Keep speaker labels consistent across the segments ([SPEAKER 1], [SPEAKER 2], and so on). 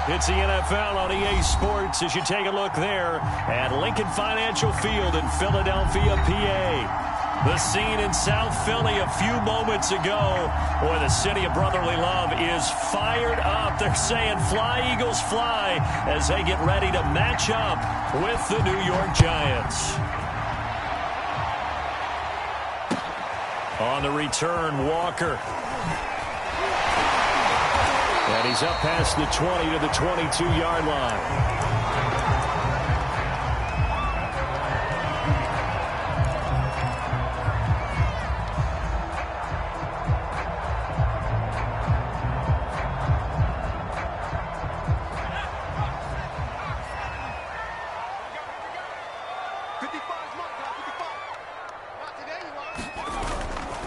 [SPEAKER 1] It's the NFL on EA Sports as you take a look there at Lincoln Financial Field in Philadelphia, PA. The scene in South Philly a few moments ago where the city of brotherly love is fired up. They're saying fly, Eagles, fly as they get ready to match up with the New York Giants. On the return, Walker. And he's up past the 20 to the 22-yard line.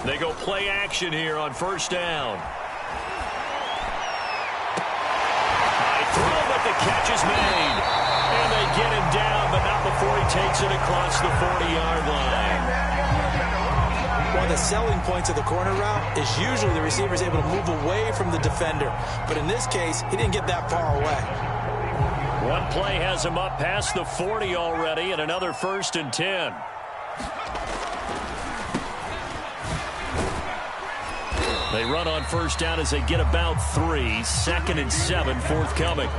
[SPEAKER 1] They go play action here on first down. The catch is made, and they get him down, but not before he takes it across the 40-yard line.
[SPEAKER 2] One of the selling points of the corner route is usually the receiver is able to move away from the defender, but in this case, he didn't get that far away.
[SPEAKER 1] One play has him up past the 40 already, and another 1st and 10. They run on first down as they get about 3. 2nd and 7 forthcoming.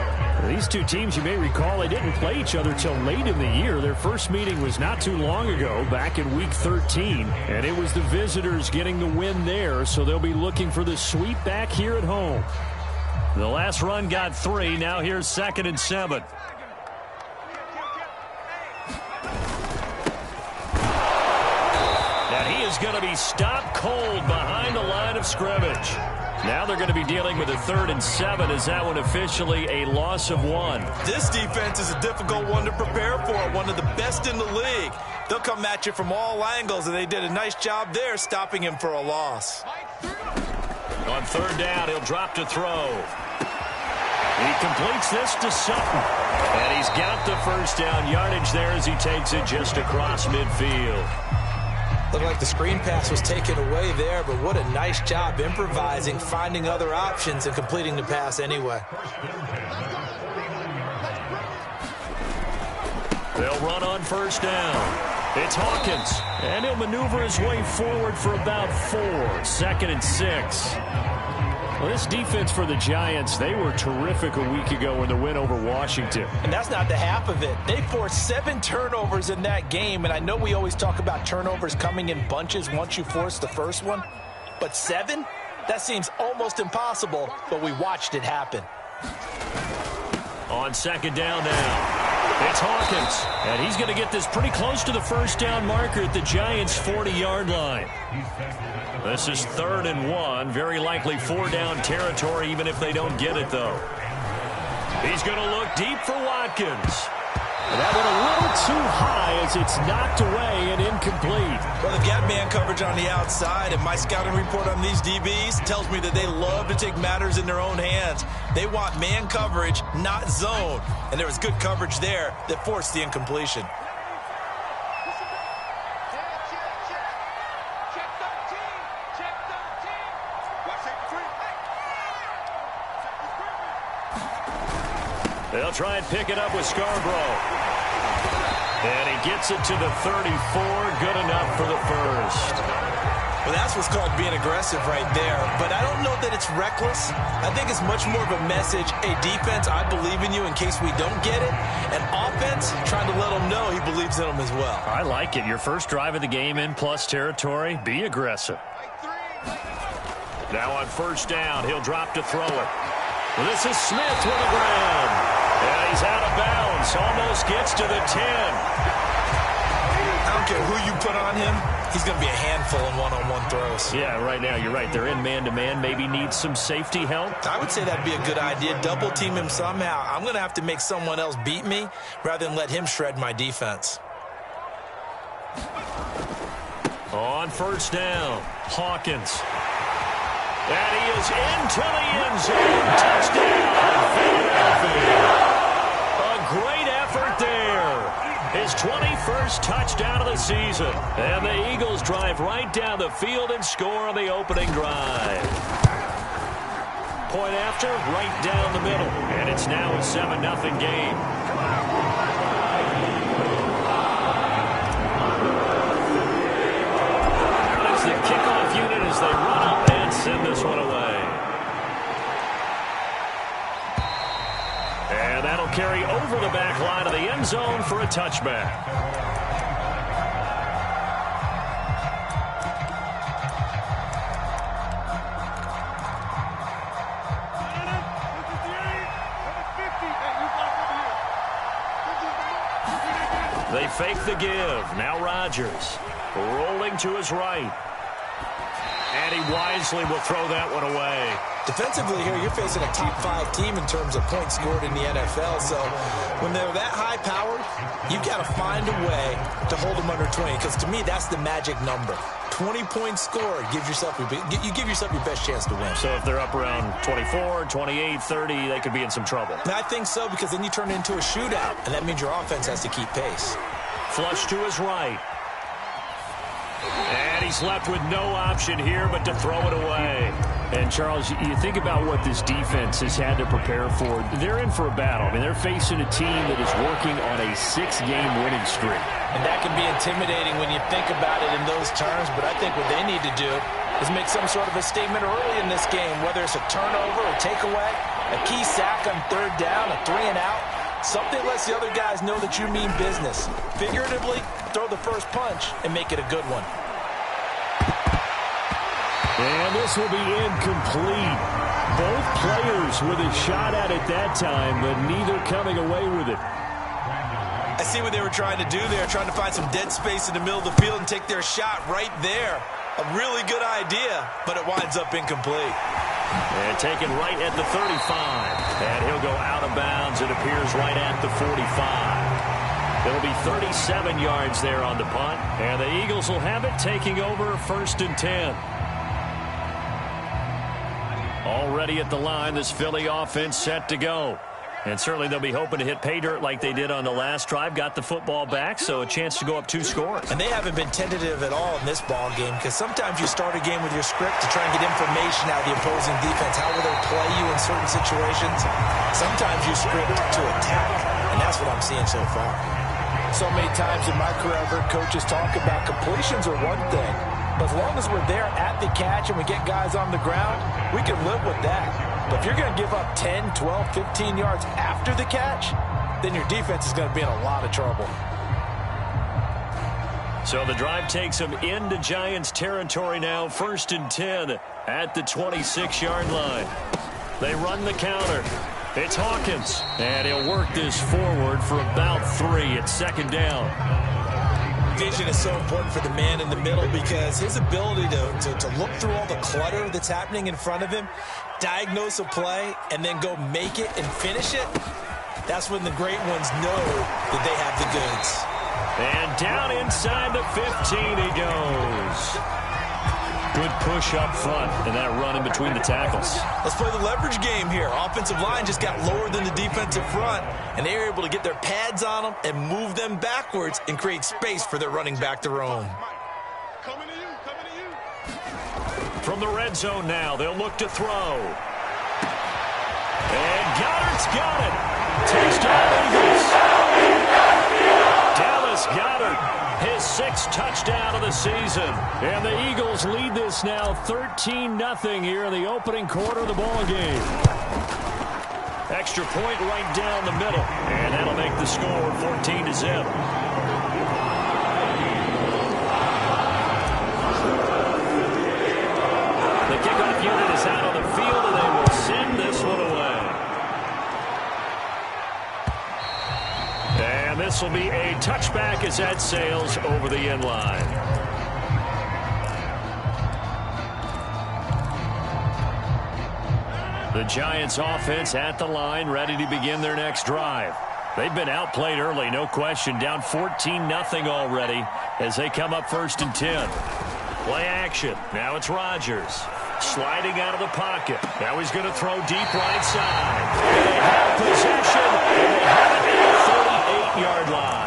[SPEAKER 1] These two teams, you may recall, they didn't play each other till late in the year. Their first meeting was not too long ago, back in Week 13. And it was the visitors getting the win there, so they'll be looking for the sweep back here at home. The last run got 3. Now here's 2nd and 7. And he is going to be stopped cold behind the line of scrimmage. Now they're going to be dealing with a 3rd and 7 as that one officially a loss of 1.
[SPEAKER 2] This defense is a difficult one to prepare for, one of the best in the league. They'll come at you from all angles, and they did a nice job there stopping him for a loss.
[SPEAKER 1] On 3rd down, he'll drop to throw. He completes this to Sutton. And he's got the first down yardage there as he takes it just across midfield.
[SPEAKER 2] Looked like the screen pass was taken away there, but what a nice job improvising, finding other options, and completing the pass anyway.
[SPEAKER 1] They'll run on first down. It's Hawkins, and he'll maneuver his way forward for about 4. 2nd and 6. Well, this defense for the Giants, they were terrific a week ago in the win over Washington.
[SPEAKER 2] And that's not the half of it. They forced 7 turnovers in that game, and I know we always talk about turnovers coming in bunches once you force the first one, but 7? That seems almost impossible, but we watched it happen.
[SPEAKER 1] On 2nd down now, it's Hawkins, and he's going to get this pretty close to the first down marker at the Giants' 40-yard line. This is 3rd and 1, very likely 4 down territory, even if they don't get it, though. He's going to look deep for Watkins. That went a little too high as it's knocked away and incomplete.
[SPEAKER 2] Well, they've got man coverage on the outside, and my scouting report on these DBs tells me that they love to take matters in their own hands. They want man coverage, not zone. And there was good coverage there that forced the incompletion.
[SPEAKER 1] They'll try and pick it up with Scarborough. And he gets it to the 34. Good enough for the first.
[SPEAKER 2] Well, that's what's called being aggressive right there. But I don't know that it's reckless. I think it's much more of a message. Hey, defense, I believe in you in case we don't get it. And offense, trying to let them know he believes in them as well.
[SPEAKER 1] I like it. Your first drive of the game in plus territory. Be aggressive. Now on first down, he'll drop to throw it. Well, this is Smith with the ground. And he's out of bounds. Almost gets to the 10.
[SPEAKER 2] I don't care who you put on him. He's going to be a handful in one-on-one throws.
[SPEAKER 1] Yeah, right now, you're right. They're in man-to-man. Maybe needs some safety help.
[SPEAKER 2] I would say that'd be a good idea. Double team him somehow. I'm going to have to make someone else beat me rather than let him shred my defense.
[SPEAKER 1] On first down, Hawkins. And he is into the end zone. Touchdown, Philadelphia. A great effort there. His 21st touchdown of the season. And the Eagles drive right down the field and score on the opening drive. Point after, right down the middle. And it's now 7-0 game. There's the kickoff unit as they run up and send this one away. And that'll carry over the back line of the end zone for a touchback. They fake the give. Now Rodgers rolling to his right. And he wisely will throw that one away.
[SPEAKER 2] Defensively here, you're facing a top 5 team in terms of points scored in the NFL. So when they're that high powered, you've got to find a way to hold them under 20. Because to me, that's the magic number. 20 points scored, you give yourself your best chance to win.
[SPEAKER 1] So if they're up around 24, 28, 30, they could be in some trouble.
[SPEAKER 2] And I think so, because then you turn it into a shootout, and that means your offense has to keep pace.
[SPEAKER 1] Flush to his right. And he's left with no option here but to throw it away. And, Charles, you think about what this defense has had to prepare for. They're in for a battle. I mean, they're facing a team that is working on a 6-game winning streak.
[SPEAKER 2] And that can be intimidating when you think about it in those terms, but I think what they need to do is make some sort of a statement early in this game, whether it's a turnover, a takeaway, a key sack on 3rd down, a 3-and-out. Something lets the other guys know that you mean business. Figuratively, throw the first punch and make it a good one.
[SPEAKER 1] And this will be incomplete. Both players with a shot at it that time, but neither coming away with it.
[SPEAKER 2] I see what they were trying to do there, trying to find some dead space in the middle of the field and take their shot right there. A really good idea, but it winds up incomplete.
[SPEAKER 1] And taken right at the 35. And he'll go out of bounds. It appears right at the 45. It'll be 37 yards there on the punt. And the Eagles will have it, taking over 1st and 10. Already at the line, this Philly offense set to go. And certainly they'll be hoping to hit pay dirt like they did on the last drive. Got the football back, so a chance to go up 2 scores.
[SPEAKER 2] And they haven't been tentative at all in this ball game, because sometimes you start a game with your script to try and get information out of the opposing defense. How will they play you in certain situations? Sometimes you script to attack, and that's what I'm seeing so far. So many times in my career, I've heard coaches talk about completions are one thing, but as long as we're there at the catch and we get guys on the ground, we can live with that. But if you're going to give up 10, 12, 15 yards after the catch, then your defense is going to be in a lot of trouble.
[SPEAKER 1] So the drive takes them into Giants territory now. 1st and 10 at the 26-yard line. They run the counter. It's Hawkins. And he'll work this forward for about 3 at 2nd down.
[SPEAKER 2] Vision is so important for the man in the middle, because his ability to look through all the clutter that's happening in front of him, diagnose a play, and then go make it and finish it, that's when the great ones know that they have the goods.
[SPEAKER 1] And down inside the 15 he goes. Good push up front, and that run in between the tackles.
[SPEAKER 2] Let's play the leverage game here. Offensive line just got lower than the defensive front, and they were able to get their pads on them and move them backwards and create space for their running back to roam.
[SPEAKER 3] Coming to you.
[SPEAKER 1] From the red zone now, they'll look to throw. And Goddard's got it. Touchdown Eagles. Dallas Goedert, his 6th touchdown of the season. And the Eagles lead this now 13-0 here in the opening quarter of the ball game. Extra point right down the middle. And that'll make the score 14-0. The kickoff unit is out on the field, and they will send this one away. And this will be a touchback as that sails over the end line. The Giants offense at the line, ready to begin their next drive. They've been outplayed early, no question. Down 14-0 already as they come up 1st and 10. Play action. Now it's Rodgers. Sliding out of the pocket. Now he's going to throw deep right side. And they have possession. And they have it at the 38-yard line.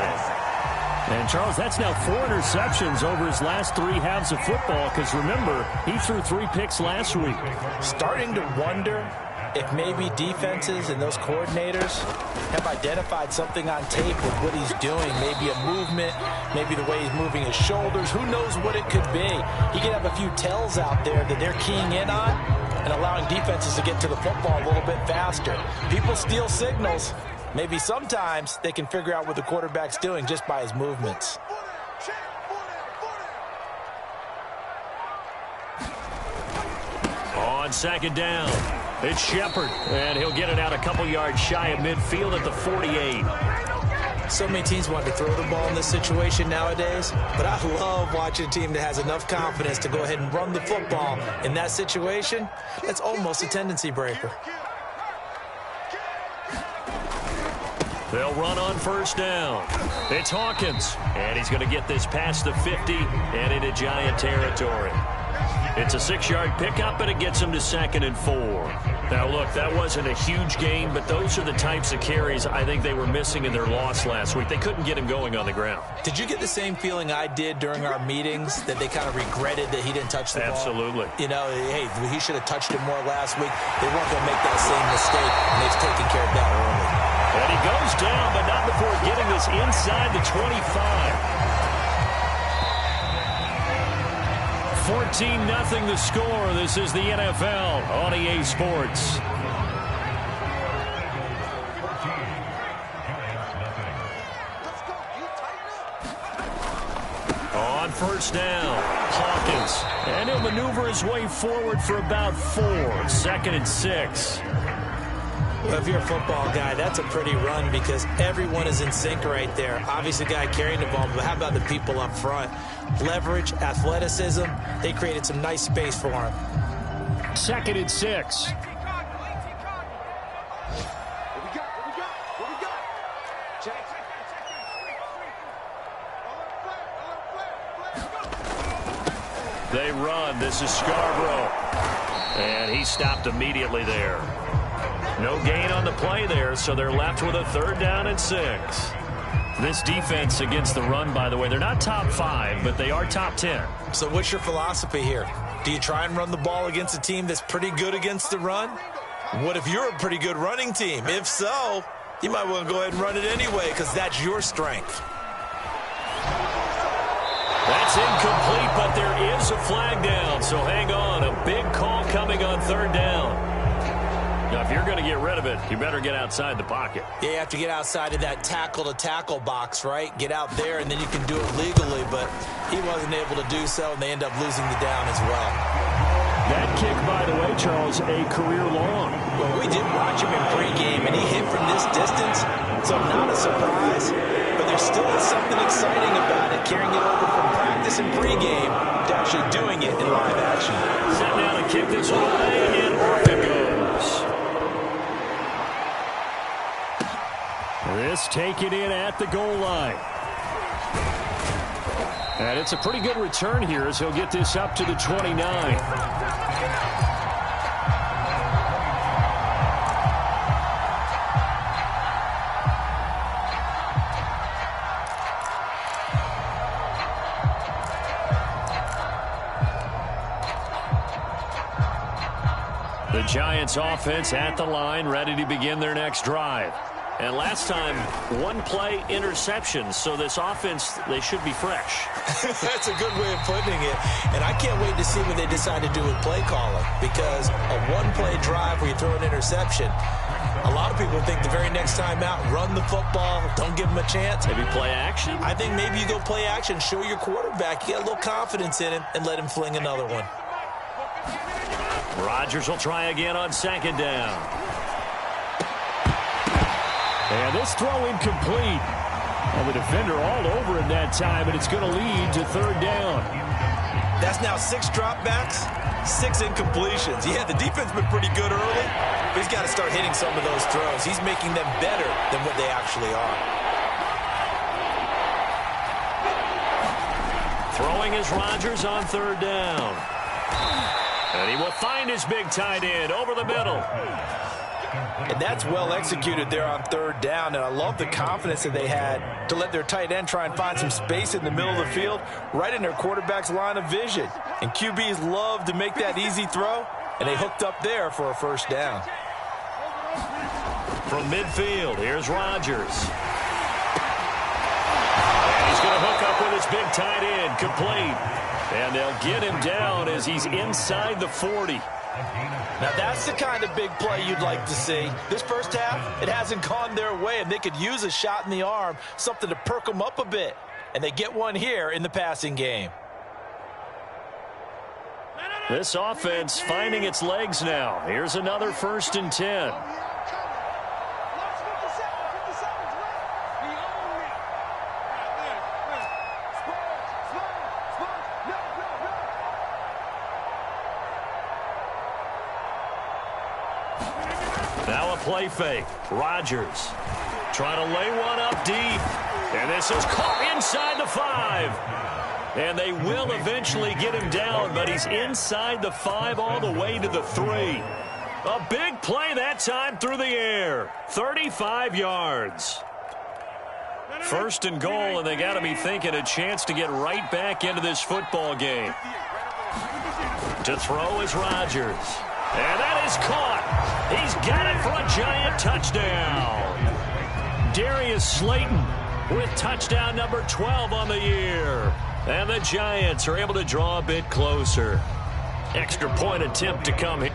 [SPEAKER 1] And, Charles, that's now 4 interceptions over his last 3 halves of football, because, remember, he threw 3 picks last week.
[SPEAKER 2] Starting to wonder if maybe defenses and those coordinators have identified something on tape with what he's doing, maybe a movement, maybe the way he's moving his shoulders, who knows what it could be. He could have a few tells out there that they're keying in on and allowing defenses to get to the football a little bit faster. People steal signals. Maybe sometimes they can figure out what the quarterback's doing just by his movements.
[SPEAKER 1] On second down, it's Shepard, and he'll get it out a couple yards shy of midfield at the 48.
[SPEAKER 2] So many teams want to throw the ball in this situation nowadays, but I love watching a team that has enough confidence to go ahead and run the football. In that situation, that's almost a tendency breaker.
[SPEAKER 1] They'll run on first down. It's Hawkins, and he's going to get this past the 50 and into Giant territory. It's a 6-yard pickup, and it gets him to 2nd and 4. Now, look, that wasn't a huge gain, but those are the types of carries I think they were missing in their loss last week. They couldn't get him going on the ground.
[SPEAKER 2] Did you get the same feeling I did during our meetings, that they kind of regretted that he didn't touch the ball?
[SPEAKER 1] Absolutely.
[SPEAKER 2] You know, hey, he should have touched it more last week. They weren't going to make that same mistake, and they've taken care of that early.
[SPEAKER 1] And he goes down, but not before getting this inside the 25. 14-0 the score. This is the NFL on EA Sports. On first down, Hawkins. And he'll maneuver his way forward for about 4. 2nd and 6.
[SPEAKER 2] Well, if you're a football guy, that's a pretty run because everyone is in sync right there. Obviously, the guy carrying the ball, but how about the people up front? Leverage, athleticism, they created some nice space for him.
[SPEAKER 1] 2nd and 6. They run. This is Scarborough. And he stopped immediately there. No gain on the play there, so they're left with a 3rd down and 6. This defense against the run, by the way, they're not top 5, but they are top 10.
[SPEAKER 2] So what's your philosophy here? Do you try and run the ball against a team that's pretty good against the run? What if you're a pretty good running team? If so, you might want to go ahead and run it anyway because that's your strength.
[SPEAKER 1] That's incomplete, but there is a flag down, so hang on. A big call coming on 3rd down. Now, if you're going to get rid of it, you better get outside the pocket.
[SPEAKER 2] Yeah, you have to get outside of that tackle-to-tackle box, right? Get out there, and then you can do it legally, but he wasn't able to do so, and they end up losing the down as well.
[SPEAKER 1] That kick, by the way, Charles, a career long.
[SPEAKER 2] Well, we did watch him in pregame, and he hit from this distance, so not a surprise, but there still is something exciting about it, carrying it over from practice and pregame to actually doing it in live action.
[SPEAKER 1] Set down and kick this way, and off it goes. This taken in at the goal line. And it's a pretty good return here as he'll get this up to the 29. The Giants offense at the line, ready to begin their next drive. And last time, 1-play interception, so this offense, they should be fresh.
[SPEAKER 2] That's a good way of putting it. And I can't wait to see what they decide to do with play calling, because a 1-play drive where you throw an interception, a lot of people think the very next time out, run the football, don't give them a chance.
[SPEAKER 1] Maybe play action?
[SPEAKER 2] I think maybe you go play action, show your quarterback, you get a little confidence in him, and let him fling another one.
[SPEAKER 1] Rodgers will try again on 2nd down. And this throw incomplete. And the defender all over him that time, and it's going to lead to 3rd down.
[SPEAKER 2] That's now 6 dropbacks, 6 incompletions. Yeah, the defense been pretty good early, but he's got to start hitting some of those throws. He's making them better than what they actually are.
[SPEAKER 1] Throwing is Rodgers on 3rd down. And he will find his big tight end over the middle.
[SPEAKER 2] And that's well executed there on 3rd down, and I love the confidence that they had to let their tight end try and find some space in the middle of the field, right in their quarterback's line of vision. And QBs love to make that easy throw, and they hooked up there for a 1st down.
[SPEAKER 1] From midfield, here's Rodgers. And he's going to hook up with his big tight end, complete. And they'll get him down as he's inside the 40.
[SPEAKER 2] Now, that's the kind of big play you'd like to see. This first half, it hasn't gone their way, and they could use a shot in the arm, something to perk them up a bit. And they get one here in the passing game.
[SPEAKER 1] This offense finding its legs now. Here's another 1st and 10. Now a play fake. Rodgers trying to lay one up deep. And this is caught inside the 5. And they will eventually get him down, but he's inside the 5 all the way to the 3. A big play that time through the air. 35 yards. 1st and goal, and they got to be thinking a chance to get right back into this football game. To throw is Rodgers. And that is caught. He's got it for a giant touchdown. Darius Slayton with touchdown number 12 on the year. And the Giants are able to draw a bit closer. Extra point attempt to come here.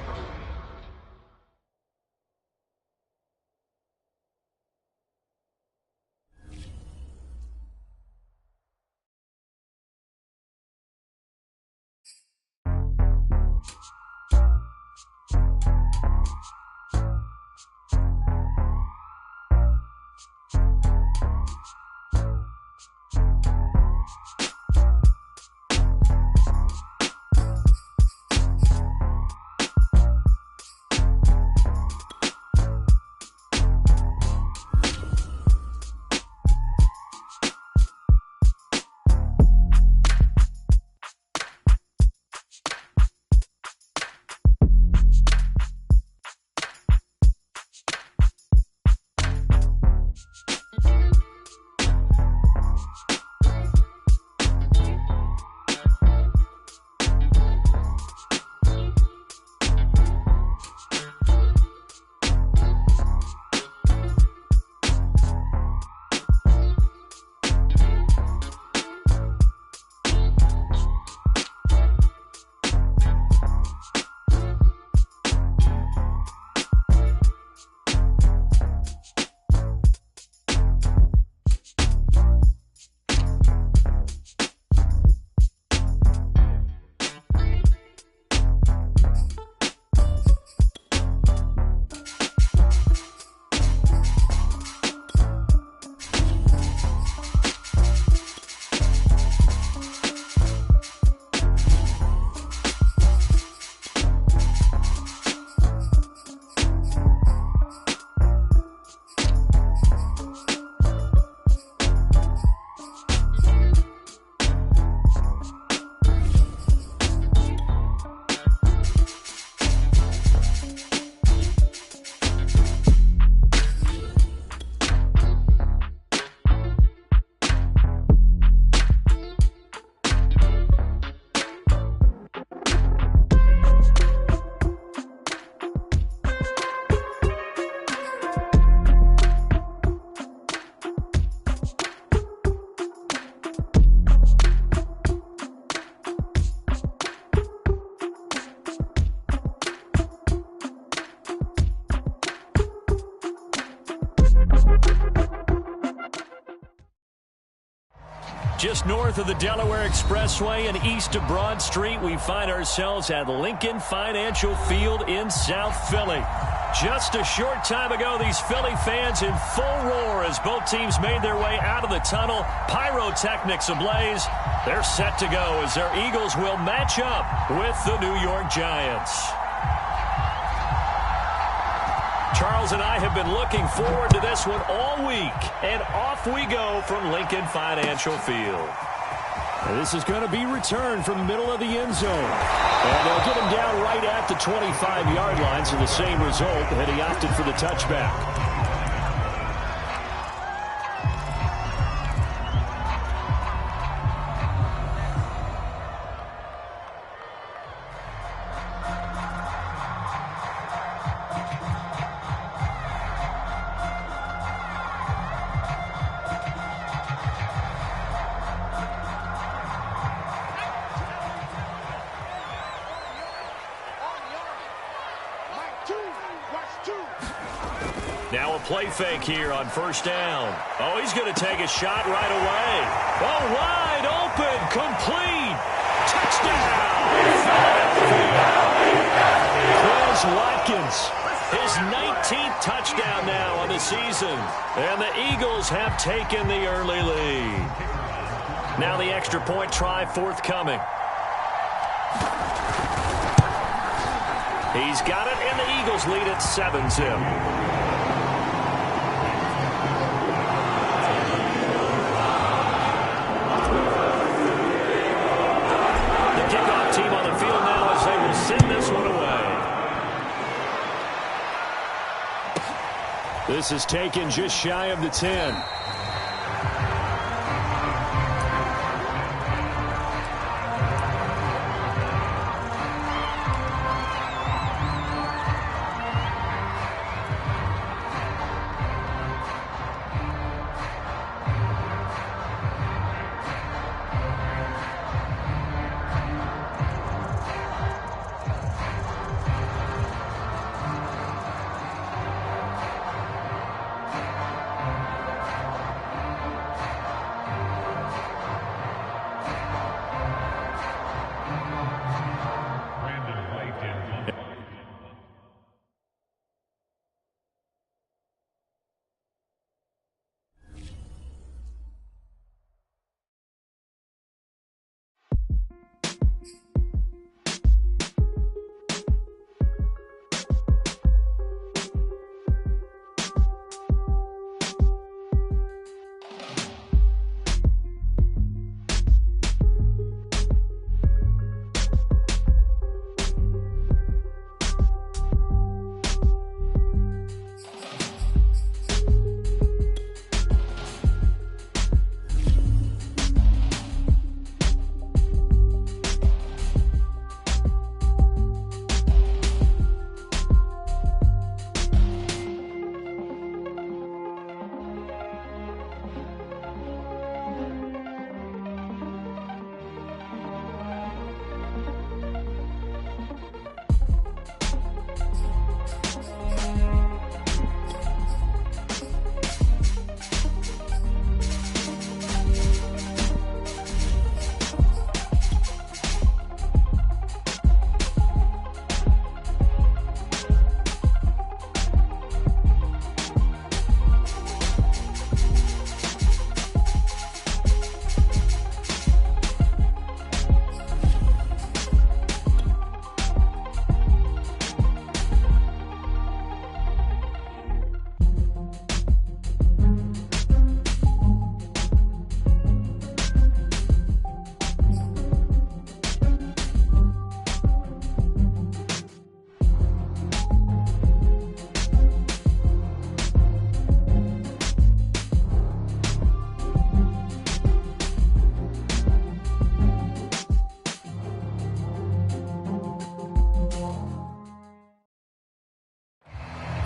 [SPEAKER 1] Just north of the Delaware Expressway and east of Broad Street, we find ourselves at Lincoln Financial Field in South Philly. Just a short time ago, these Philly fans in full roar as both teams made their way out of the tunnel. Pyrotechnics ablaze. They're set to go as their Eagles will match up with the New York Giants. Charles and I have been looking forward to this one all week, and off we go from Lincoln Financial Field. And this is going to be returned from the middle of the end zone. And they'll get him down right at the 25-yard line, so the same result had he opted for the touchback. Now a play fake here on first down. Oh, he's going to take a shot right away. Oh, wide open, complete. Touchdown. Chris Watkins, his 19th touchdown now on the season. And the Eagles have taken the early lead. Now the extra point try forthcoming. He's got it, and the Eagles lead at 7-0. This is taken just shy of the 10.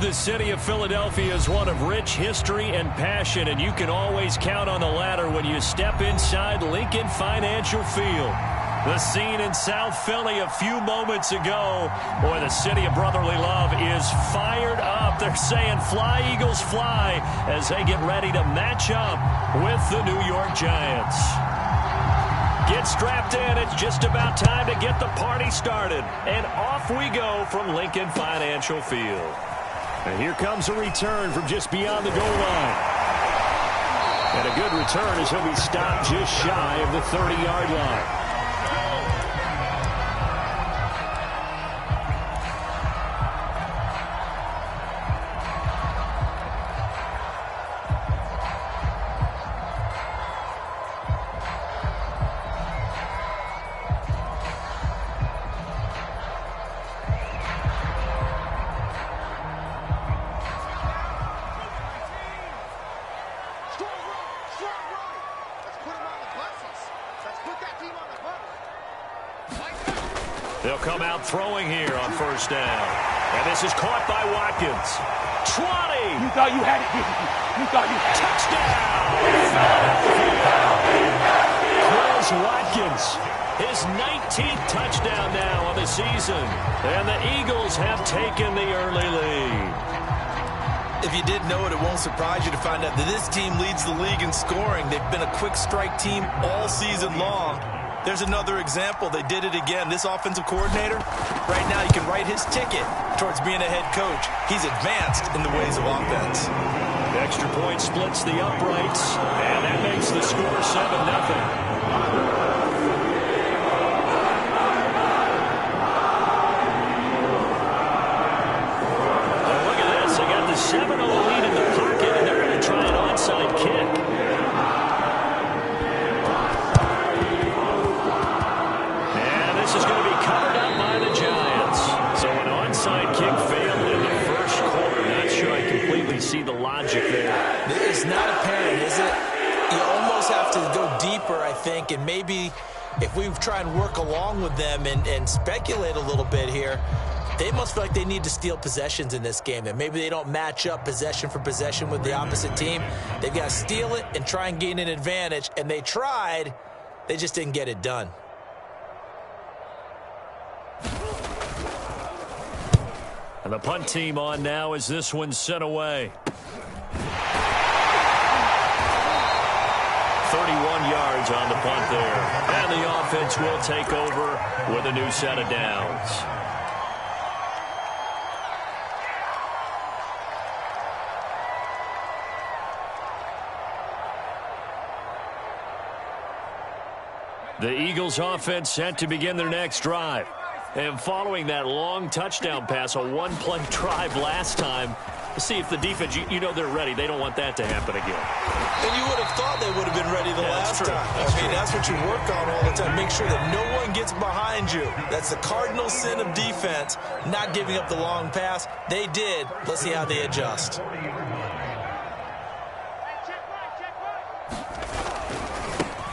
[SPEAKER 1] The city of Philadelphia is one of rich history and passion, and you can always count on the latter when you step inside Lincoln Financial Field. The scene in South Philly a few moments ago. Boy, the city of brotherly love is fired up. They're saying, "Fly, Eagles, fly," as they get ready to match up with the New York Giants. Get strapped in. It's just about time to get the party started. And off we go from Lincoln Financial Field. And here comes a return from just beyond the goal line. And a good return as he'll be stopped just shy of the 30-yard line. They'll come out throwing here on first down. And this is caught by Watkins. 20.
[SPEAKER 3] You thought you had it, didn't you? You thought you had it.
[SPEAKER 1] Chris Watkins, his 19th touchdown now on the season. And the Eagles have taken the early lead.
[SPEAKER 2] if you didn't know it, it won't surprise you to find out that this team leads the league in scoring. They've been a quick strike team all season long. There's another example. They did it again. This offensive coordinator, right now you can write his ticket towards being a head coach. He's advanced in the ways of offense.
[SPEAKER 1] The extra point splits the uprights, and that makes the score 7-0. Look at this. They got the 7-0 lead in the pocket, and they're going to try an onside kick. This is going to be covered up by the Giants. So an onside kick failed in the first quarter. Not sure I completely see the logic there.
[SPEAKER 2] It's not apparent, is it? You almost have to go deeper, I think, and maybe if we try and work along with them and speculate a little bit here, they must feel like they need to steal possessions in this game. That maybe they don't match up possession for possession with the opposite team. They've got to steal it and try and gain an advantage, and they tried. They just didn't get it done.
[SPEAKER 1] And the punt team on now as this one's sent away. 31 yards on the punt there. And the offense will take over with a new set of downs. The Eagles offense set to begin their next drive. And following that long touchdown pass, a one-play drive last time, to see if the defense, you know they're ready. They don't want that to happen again.
[SPEAKER 2] And you would have thought they would have been ready the last time. That's what you work on all the time. Make sure that no one gets behind you. That's the cardinal sin of defense, not giving up the long pass. They did. Let's see how they adjust.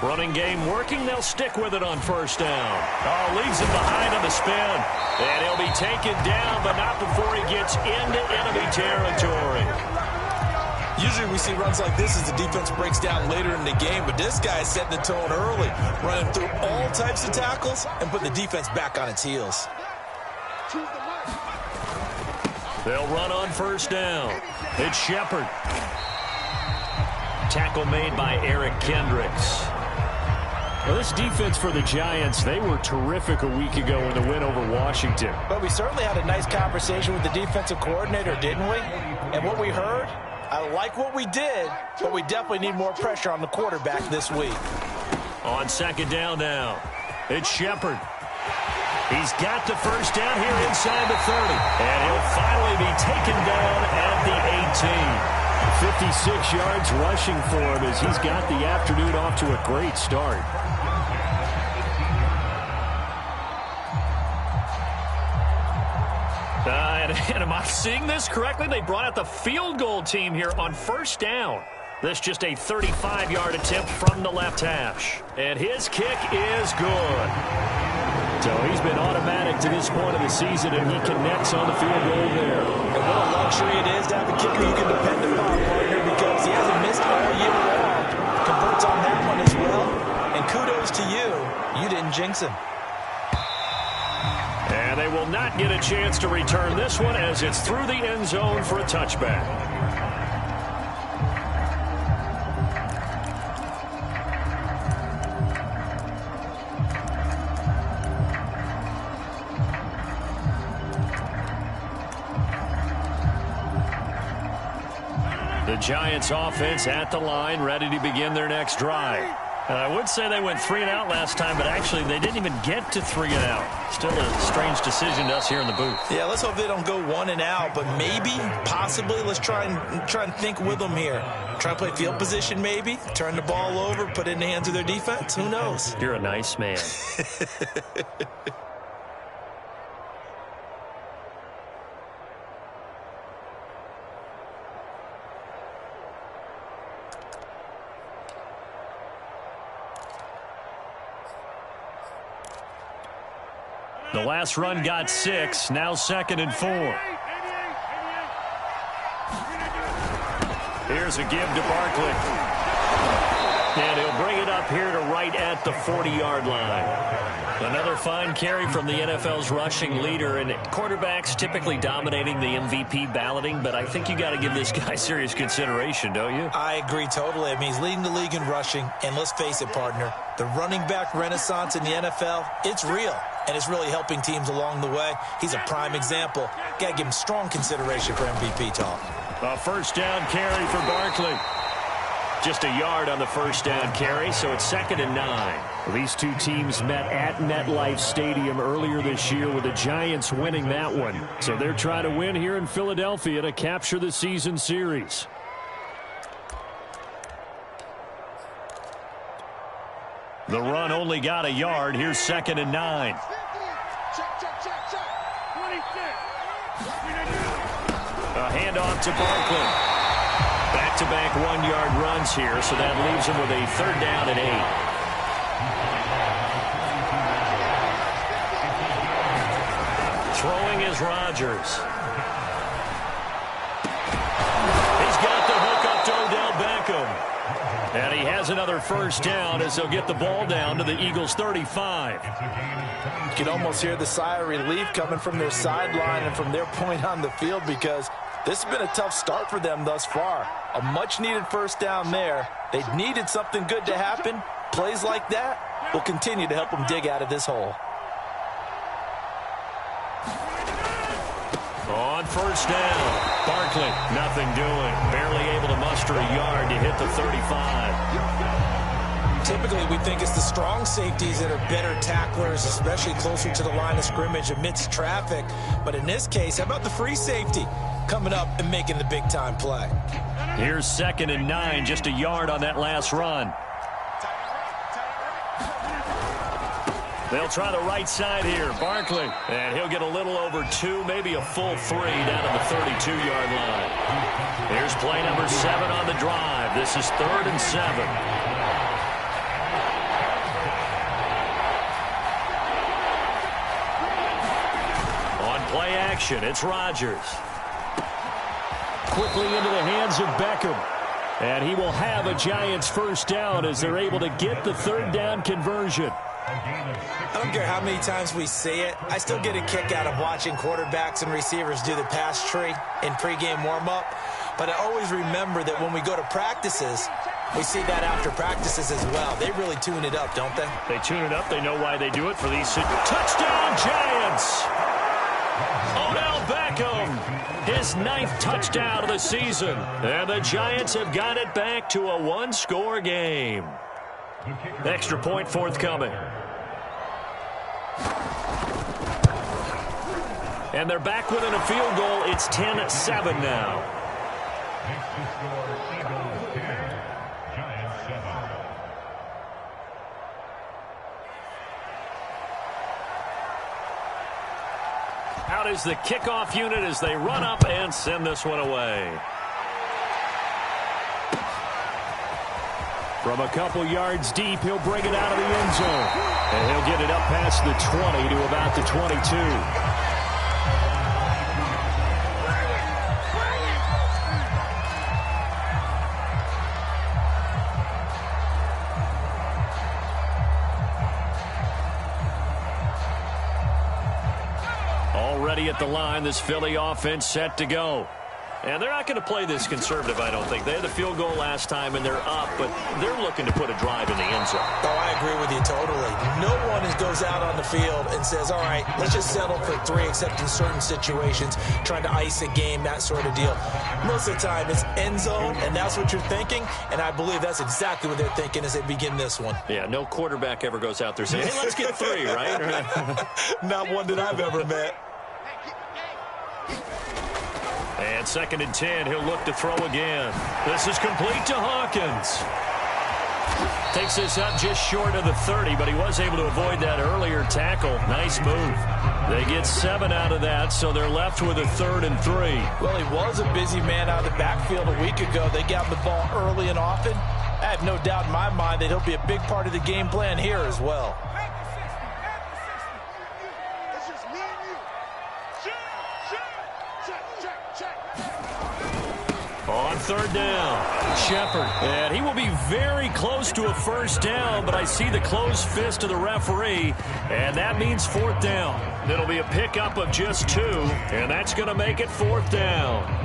[SPEAKER 1] Running game working. They'll stick with it on first down. Oh, leaves him behind on the spin. And he'll be taken down, but not before he gets into enemy territory.
[SPEAKER 2] Usually we see runs like this as the defense breaks down later in the game, but this guy is setting the tone early, running through all types of tackles and putting the defense back on its heels.
[SPEAKER 1] They'll run on first down. It's Shepard. Tackle made by Eric Kendricks. Well, this defense for the Giants, they were terrific a week ago in the win over Washington.
[SPEAKER 2] But we certainly had a nice conversation with the defensive coordinator, didn't we? And what we heard, I like what we did, but we definitely need more pressure on the quarterback this week.
[SPEAKER 1] On second down now, it's Shepard. He's got the first down here inside the 30. And he'll finally be taken down at the 18. 56 yards rushing for him as he's got the afternoon off to a great start. And am I seeing this correctly? They brought out the field goal team here on first down. This just a 35-yard attempt from the left hash. And his kick is good. So he's been automatic to this point of the season, and he connects on the field goal there.
[SPEAKER 2] And what a luxury it is to have a kicker you can depend upon, partner, because he hasn't missed all year long. Converts on that one as well. And kudos to you. You didn't jinx him.
[SPEAKER 1] And they will not get a chance to return this one as it's through the end zone for a touchback. The Giants offense at the line, ready to begin their next drive. And I would say they went 3 and out last time, but actually they didn't even get to 3 and out. Still a strange decision to us here in the booth.
[SPEAKER 2] Yeah, let's hope they don't go 1 and out, but maybe, possibly, let's try and think with them here. Try to play field position maybe, turn the ball over, put it in the hands of their defense. Who knows?
[SPEAKER 1] You're a nice man. The last run got 6, now 2nd and 4. Here's a give to Barkley. And he'll bring it up here to right at the 40-yard line. Another fine carry from the NFL's rushing leader, and quarterbacks typically dominating the MVP balloting, but I think you got to give this guy serious consideration, don't you?
[SPEAKER 2] I agree totally. I mean, he's leading the league in rushing, and let's face it, partner, the running back renaissance in the NFL, it's real, and it's really helping teams along the way. He's a prime example. Got to give him strong consideration for MVP talk.
[SPEAKER 1] A first down carry for Barkley. Just a yard on the first down carry, so it's 2nd and 9. These two teams met at MetLife Stadium earlier this year with the Giants winning that one. So they're trying to win here in Philadelphia to capture the season series. The run only got a yard. Here's 2nd and 9. A handoff to Barkley. Back-to-back one-yard runs here, so that leaves him with a 3rd down and 8. Throwing is Rodgers. He's got the hook up to Odell Beckham. And he has another first down as they'll get the ball down to the Eagles' 35.
[SPEAKER 2] You can almost hear the sigh of relief coming from their sideline and from their point on the field, because this has been a tough start for them thus far. A much-needed first down there. They needed something good to happen. Plays like that will continue to help them dig out of this hole.
[SPEAKER 1] On first down, Barkley, nothing doing. Barely able to muster a yard to hit the 35.
[SPEAKER 2] Typically, we think it's the strong safeties that are better tacklers, especially closer to the line of scrimmage amidst traffic. But in this case, how about the free safety coming up and making the big-time play?
[SPEAKER 1] Here's 2nd and 9, just a yard on that last run. They'll try the right side here. Barkley, and he'll get a little over 2, maybe a full 3 down to the 32-yard line. Here's play number 7 on the drive. This is 3rd and 7. Play action, it's Rodgers. Quickly into the hands of Beckham. And he will have a Giants first down as they're able to get the 3rd down conversion.
[SPEAKER 2] I don't care how many times we say it, I still get a kick out of watching quarterbacks and receivers do the pass tree in pregame warm-up. But I always remember that when we go to practices, we see that after practices as well. They really tune it up, don't they?
[SPEAKER 1] They tune it up. They know why they do it for these. Touchdown, Giants! Odell Beckham, his 9th touchdown of the season. And the Giants have got it back to a 1-score game. Extra point forthcoming. And they're back within a field goal. It's 10-7 now. Out is the kickoff unit as they run up and send this one away. From a couple yards deep, he'll bring it out of the end zone. And he'll get it up past the 20 to about the 22. Already at the line, this Philly offense set to go. And they're not going to play this conservative, I don't think. They had the field goal last time, and they're up, but they're looking to put a drive in the end zone.
[SPEAKER 2] Oh, I agree with you totally. No one goes out on the field and says, all right, let's just settle for 3, except in certain situations, trying to ice a game, that sort of deal. Most of the time, it's end zone, and that's what you're thinking, and I believe that's exactly what they're thinking as they begin this one.
[SPEAKER 1] Yeah, no quarterback ever goes out there saying, hey, let's get 3, right?
[SPEAKER 2] Not one that I've ever met.
[SPEAKER 1] And 2nd and 10, he'll look to throw again. This is complete to Hawkins. Takes this up just short of the 30, but he was able to avoid that earlier tackle. Nice move. They get 7 out of that, so they're left with a 3rd and 3.
[SPEAKER 2] Well, he was a busy man out of the backfield a week ago. They got the ball early and often. I have no doubt in my mind that he'll be a big part of the game plan here as well. On
[SPEAKER 1] third down. Shepard. And he will be very close to a first down, but I see the closed fist of the referee, and that means fourth down. It'll be a pickup of just 2, and that's going to make it fourth down.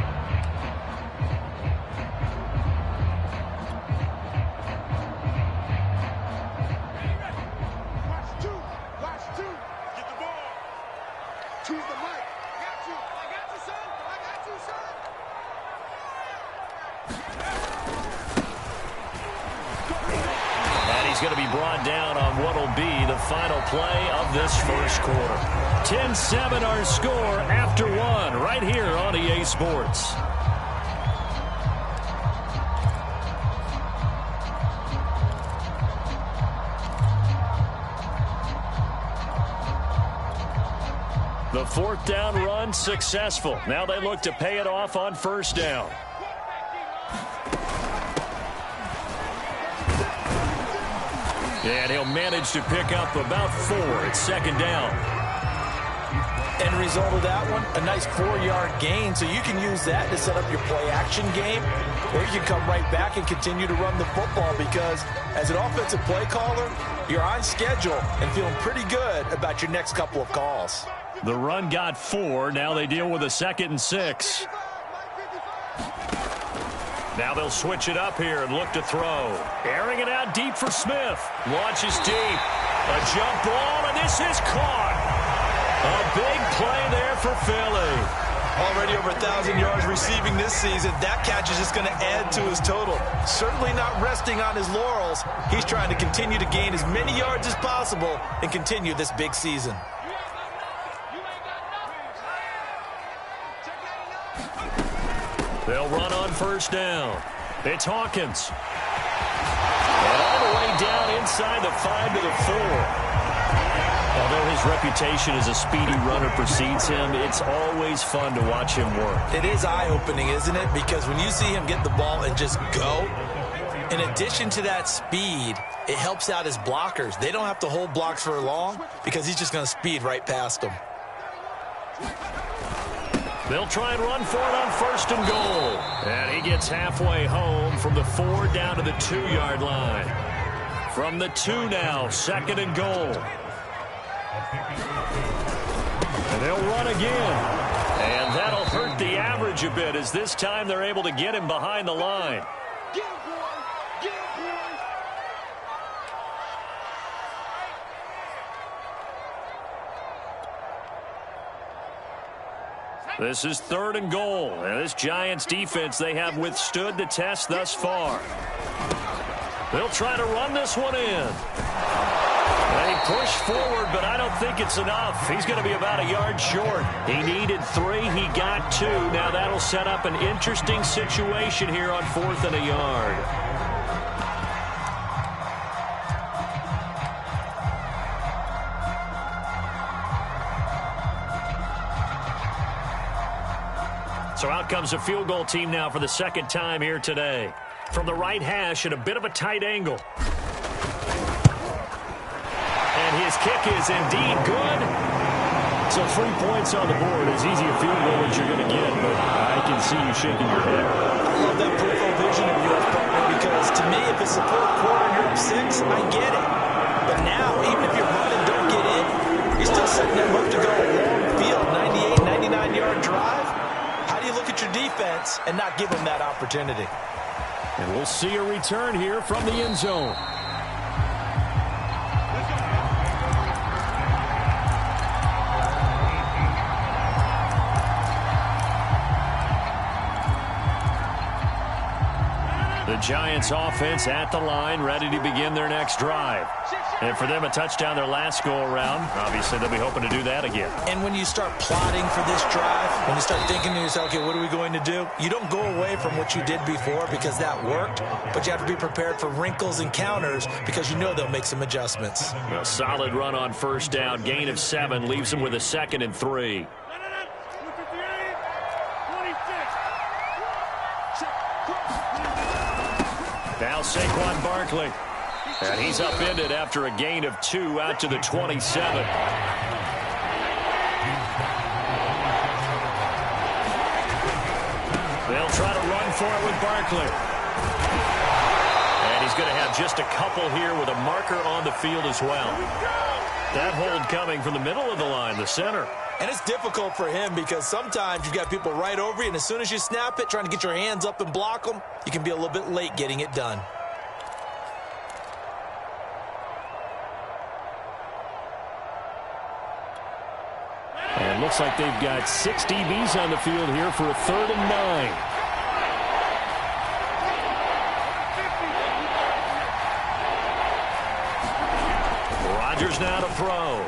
[SPEAKER 1] Going to be brought down on what will be the final play of this first quarter. 10-7 our score after 1 right here on EA Sports. The fourth down run successful. Now they look to pay it off on first down. And he'll manage to pick up about 4 at second down.
[SPEAKER 2] End result of that one, a nice 4-yard gain. So you can use that to set up your play-action game, or you can come right back and continue to run the football because as an offensive play caller, you're on schedule and feeling pretty good about your next couple of calls.
[SPEAKER 1] The run got 4. Now they deal with a 2nd and 6. Now they'll switch it up here and look to throw. Airing it out deep for Smith. Launches deep. A jump ball, and this is caught. A big play there for Philly.
[SPEAKER 2] Already over 1,000 yards receiving this season. That catch is just going to add to his total. Certainly not resting on his laurels. He's trying to continue to gain as many yards as possible and continue this big season.
[SPEAKER 1] They'll run on first down. It's Hawkins. And all the way down inside the 5 to the 4. Although his reputation as a speedy runner precedes him, it's always fun to watch him work.
[SPEAKER 2] It is eye-opening, isn't it? Because when you see him get the ball and just go, in addition to that speed, it helps out his blockers. They don't have to hold blocks for long because he's just going to speed right past them.
[SPEAKER 1] They'll try and run for it on first and goal. And he gets halfway home from the 4 down to the 2-yard line. From the 2 now, 2nd and goal. And they'll run again. And that'll hurt the average a bit as this time they're able to get him behind the line. This is 3rd and goal. And this Giants defense, they have withstood the test thus far. They'll try to run this one in. They push forward, but I don't think it's enough. He's going to be about a yard short. He needed 3. He got 2. Now that'll set up an interesting situation here on 4th and a yard. So out comes a field goal team now for the 2nd time here today. From the right hash at a bit of a tight angle. And his kick is indeed good. So 3 points on the board. As easy a field goal as you're going to get, but I can see you shaking your head.
[SPEAKER 2] I love that peripheral vision of yours, partner, because to me, if it's the 4th quarter and you're up 6, I get it. But now, even if you're running, don't get in, you're still setting them up to go a long field, 98, 99-yard drive. How do you look at your defense and not give them that opportunity?
[SPEAKER 1] And we'll see a return here from the end zone. The Giants offense at the line, ready to begin their next drive. And for them, a touchdown their last go-around. Obviously, they'll be hoping to do that again.
[SPEAKER 2] And when you start plotting for this drive, when you start thinking to yourself, okay, what are we going to do? You don't go away from what you did before because that worked, but you have to be prepared for wrinkles and counters because you know they'll make some adjustments.
[SPEAKER 1] A solid run on first down. Gain of 7 leaves them with a 2nd and 3. Now Saquon Barkley. And he's upended after a gain of 2 out to the 27. They'll They'll try to run for it with Barkley. And he's going to have just a couple here with a marker on the field as well. That hold coming from the middle of the line, the center.
[SPEAKER 2] And it's difficult for him because sometimes you've got people right over you, and as soon as you snap it, trying to get your hands up and block them, you can be a little bit late getting it done.
[SPEAKER 1] And looks like they've got 6 DBs on the field here for a 3rd and 9. Rodgers now to throw.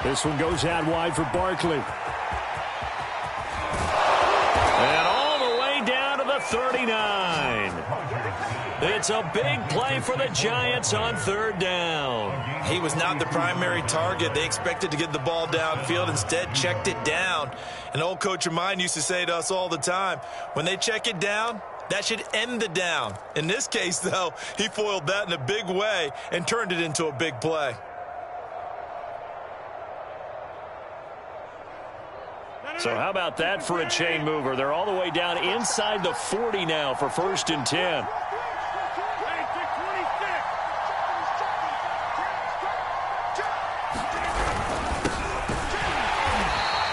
[SPEAKER 1] This one goes out wide for Barkley. And all the way down to the 39. It's a big play for the Giants on 3rd down.
[SPEAKER 2] He was not the primary target. They expected to get the ball downfield. Instead, checked it down. An old coach of mine used to say to us all the time, when they check it down, that should end the down. In this case, though, he foiled that in a big way and turned it into a big play.
[SPEAKER 1] So how about that for a chain mover? They're all the way down inside the 40 now for 1st and 10.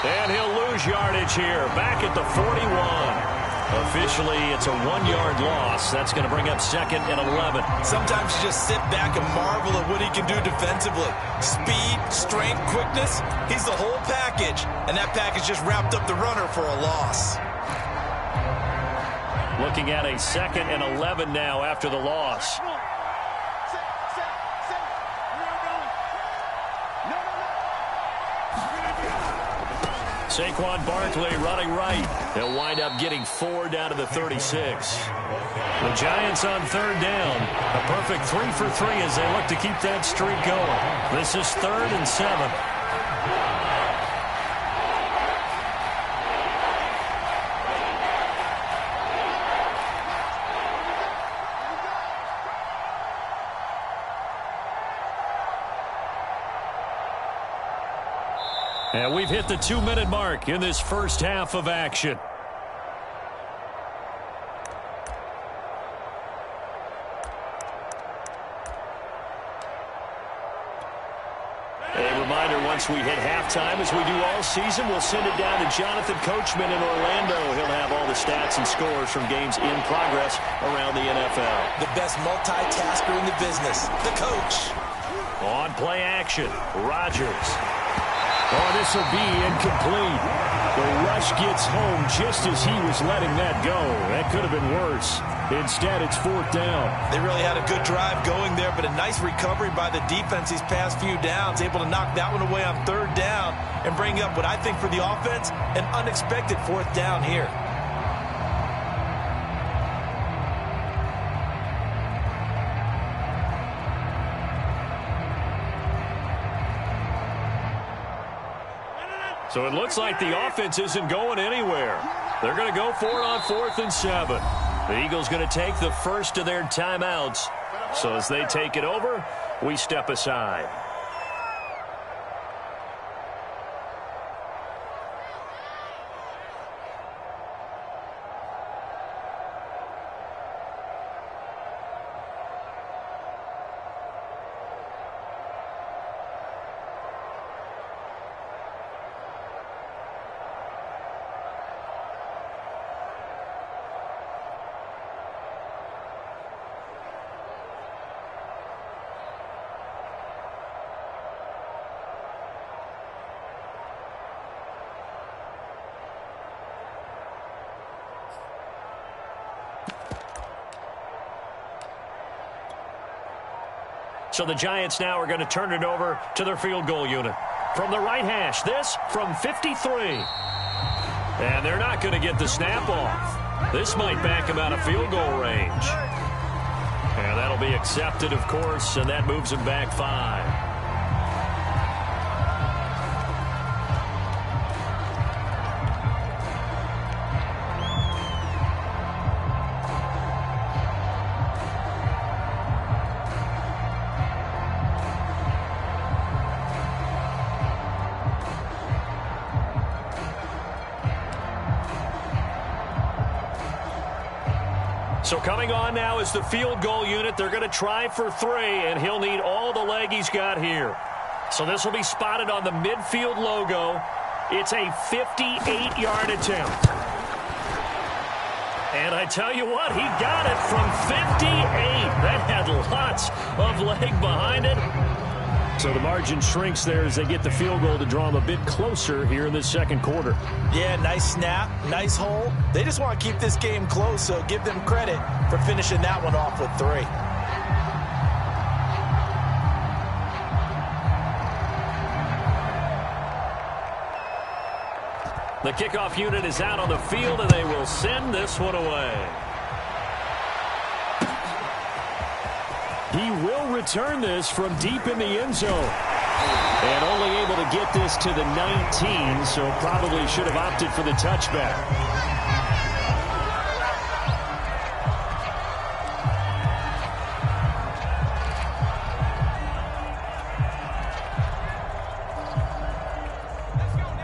[SPEAKER 1] And he'll lose yardage here, back at the 41. Officially, it's a 1-yard loss. That's going to bring up 2nd and 11.
[SPEAKER 2] Sometimes you just sit back and marvel at what he can do defensively. Speed, strength, quickness, he's the whole package. And that package just wrapped up the runner for a loss.
[SPEAKER 1] Looking at a 2nd and 11 now after the loss. Saquon Barkley running right. They'll wind up getting 4 down to the 36. The Giants on 3rd down. A perfect 3 for 3 as they look to keep that streak going. This is 3rd and 7. And we've hit the 2-minute mark in this first half of action. A reminder, once we hit halftime, as we do all season, we'll send it down to Jonathan Coachman in Orlando. He'll have all the stats and scores from games in progress around the NFL.
[SPEAKER 2] The best multitasker in the business, the coach.
[SPEAKER 1] On play action, Rodgers. Oh, this will be incomplete. The rush gets home just as he was letting that go. That could have been worse. Instead, it's 4th down.
[SPEAKER 2] They really had a good drive going there, but a nice recovery by the defense these past few downs. Able to knock that one away on 3rd down and bring up what I think for the offense, an unexpected 4th down here.
[SPEAKER 1] So it looks like the offense isn't going anywhere. They're going to go for it on 4th and 7. The Eagles going to take the first of their timeouts. So as they take it over, we step aside. So the Giants now are going to turn it over to their field goal unit. From the right hash, this from 53. And they're not going to get the snap off. This might back him out of field goal range. And that'll be accepted, of course, and that moves him back 5. So coming on now is the field goal unit. They're going to try for 3, and he'll need all the leg he's got here. So this will be spotted on the midfield logo. It's a 58-yard attempt. And I tell you what, he got it from 58. That had lots of leg behind it. So the margin shrinks there as they get the field goal to draw them a bit closer here in this second quarter.
[SPEAKER 2] Yeah, nice snap, nice hole. They just want to keep this game close, so give them credit for finishing that one off with 3.
[SPEAKER 1] The kickoff unit is out on the field, and they will send this one away. He will return this from deep in the end zone. And only able to get this to the 19, so probably should have opted for the touchback.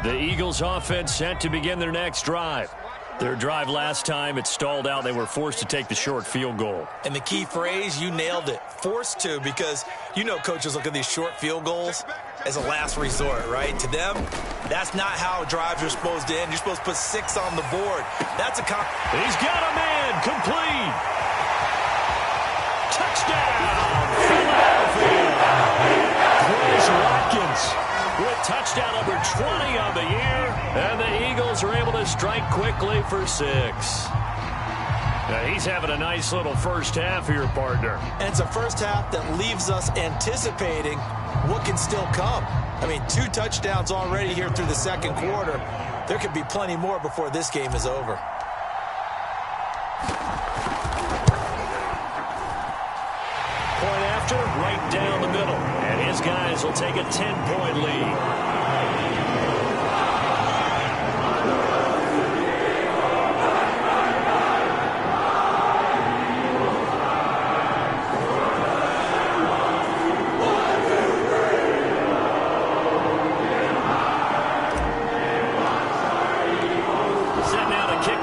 [SPEAKER 1] The Eagles offense set to begin their next drive. Their drive last time, it stalled out. They were forced to take the short field goal.
[SPEAKER 2] And the key phrase, you nailed it, forced to, because you know coaches look at these short field goals as a last resort, right? To them, that's not how drives are supposed to end. You're supposed to put 6 on the board. That's a
[SPEAKER 1] He's got a man, complete. Touchdown, Philadelphia. Chris Watkins with touchdown number 20 on the year. And the Eagles are able to strike quickly for 6. Now he's having a nice little first half here, partner.
[SPEAKER 2] And it's a first half that leaves us anticipating what can still come. I mean, 2 touchdowns already here through the second quarter. There could be plenty more before this game is over.
[SPEAKER 1] Point after, right down the middle. And his guys will take a 10-point lead.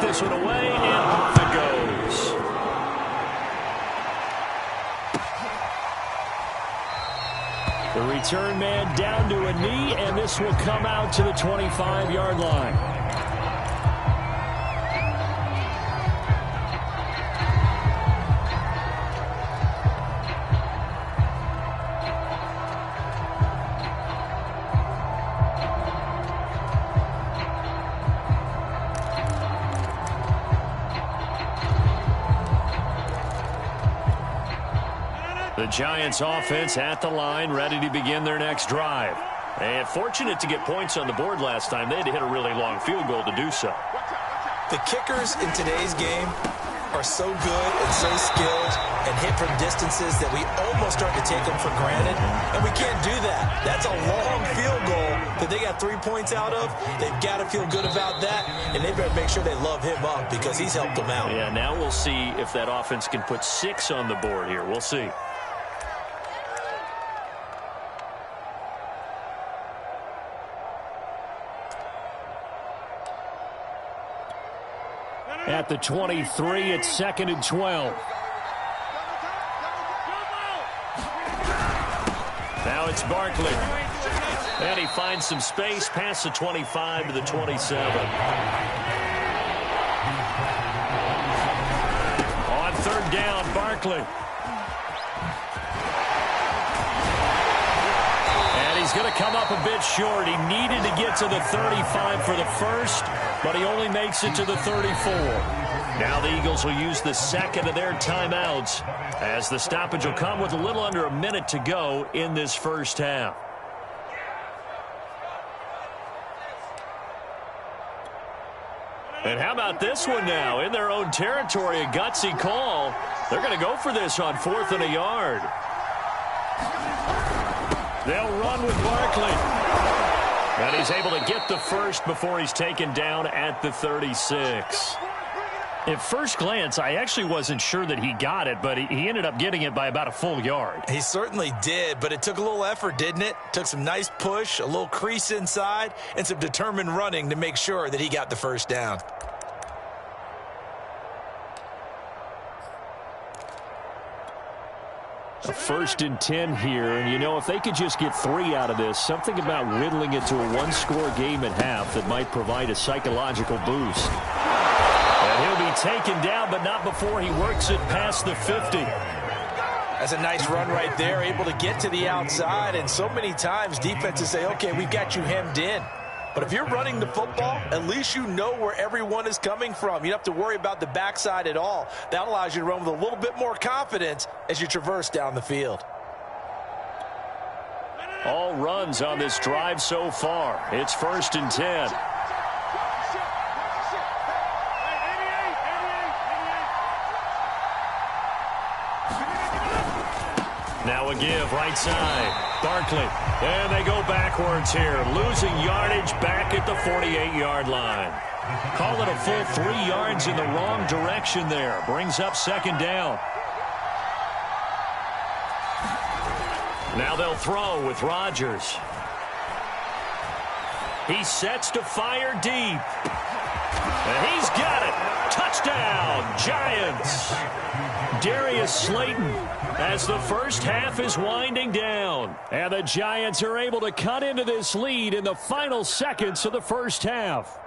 [SPEAKER 1] This one away, and off it goes. The return man down to a knee, and this will come out to the 25-yard line. The Giants offense at the line, ready to begin their next drive. And fortunate to get points on the board last time. They had to hit a really long field goal to do so.
[SPEAKER 2] The kickers in today's game are so good and so skilled and hit from distances that we almost start to take them for granted. And we can't do that. That's a long field goal that they got 3 points out of. They've got to feel good about that, and they better make sure they love him up because he's helped them out.
[SPEAKER 1] Yeah, now we'll see if that offense can put 6 on the board here. We'll see. At the 23, it's 2nd and 12. Now it's Barkley. And he finds some space past the 25 to the 27. On 3rd down, Barkley. And he's going to come up a bit short. He needed to get to the 35 for the first, but he only makes it to the 34. Now the Eagles will use the second of their timeouts as the stoppage will come with a little under a minute to go in this first half. And how about this one now? In their own territory, a gutsy call. They're going to go for this on 4th and a yard. They'll run with Barkley. And he's able to get the first before he's taken down at the 36. At first glance, I actually wasn't sure that he got it, but he ended up getting it by about a full yard.
[SPEAKER 2] He certainly did, but it took a little effort, didn't it? Took some nice push, a little crease inside, and some determined running to make sure that he got the first down.
[SPEAKER 1] First and 10 here, and you know, if they could just get 3 out of this, something about whittling it to a one-score game at half that might provide a psychological boost. And he'll be taken down, but not before he works it past the 50.
[SPEAKER 2] That's a nice run right there, able to get to the outside, and so many times defenses say, okay, we've got you hemmed in. But if you're running the football, at least you know where everyone is coming from. You don't have to worry about the backside at all. That allows you to run with a little bit more confidence as you traverse down the field.
[SPEAKER 1] All runs on this drive so far. It's first and 10. Now a give, right side. Barkley, and they go backwards here. Losing yardage back at the 48-yard line. Call it a full 3 yards in the wrong direction there. Brings up second down. Now they'll throw with Rodgers. He sets to fire deep. And he's got it. Touchdown, Giants. Darius Slayton as the first half is winding down. And the Giants are able to cut into this lead in the final seconds of the first half.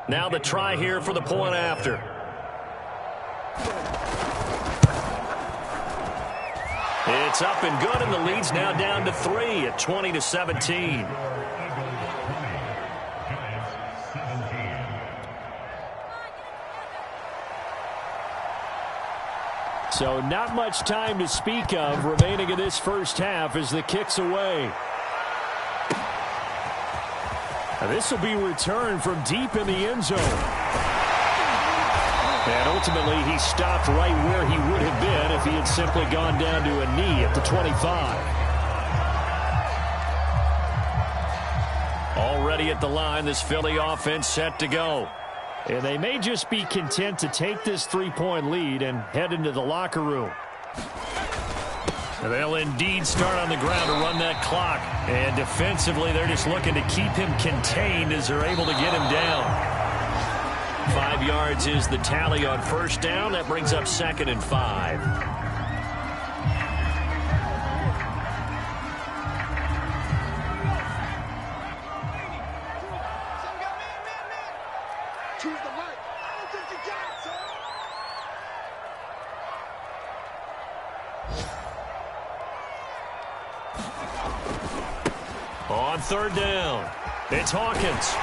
[SPEAKER 1] Now the try here for the point after. It's up and good, and the lead's now down to 3 at 20-17. So not much time to speak of remaining in this first half as the kick's away. Now this will be returned from deep in the end zone. And ultimately he stopped right where he would have been if he had simply gone down to a knee at the 25. Already at the line, this Philly offense set to go. And they may just be content to take this 3-point lead and head into the locker room. And they'll indeed start on the ground to run that clock. And defensively, they're just looking to keep him contained as they're able to get him down. 5 yards is the tally on first down. That brings up second and 5. On third down, it's Hawkins.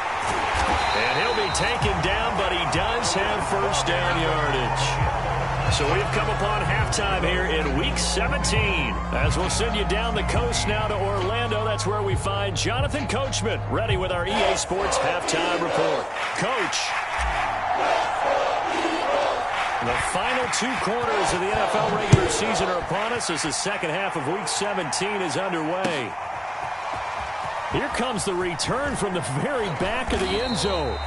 [SPEAKER 1] And he'll be taken down, but he does have first down yardage. So we've come upon halftime here in Week 17. As we'll send you down the coast now to Orlando, that's where we find Jonathan Coachman, ready with our EA Sports Halftime Report. Coach. The final 2 quarters of the NFL regular season are upon us as the second half of Week 17 is underway. Here comes the return from the very back of the end zone.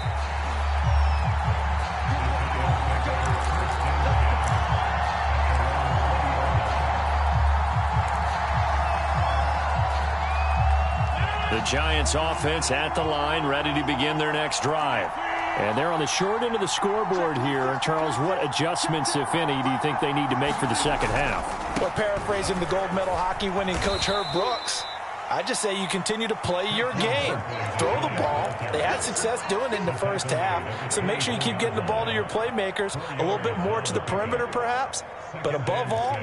[SPEAKER 1] The Giants offense at the line, ready to begin their next drive. And they're on the short end of the scoreboard here. And Charles, what adjustments, if any, do you think they need to make for the second half?
[SPEAKER 2] Well, paraphrasing the gold medal hockey winning coach Herb Brooks, I just say you continue to play your game. Throw the ball. They had success doing it in the first half, so make sure you keep getting the ball to your playmakers, a little bit more to the perimeter perhaps, but above all,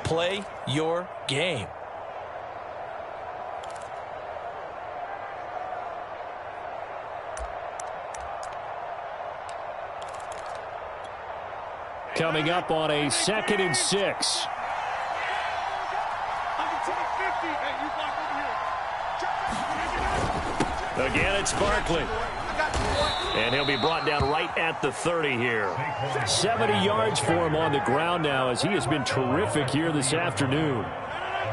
[SPEAKER 2] play your game.
[SPEAKER 1] Coming up on a 2nd and 6. Again, it's Barkley. And he'll be brought down right at the 30 here. 70 yards for him on the ground now as he has been terrific here this afternoon.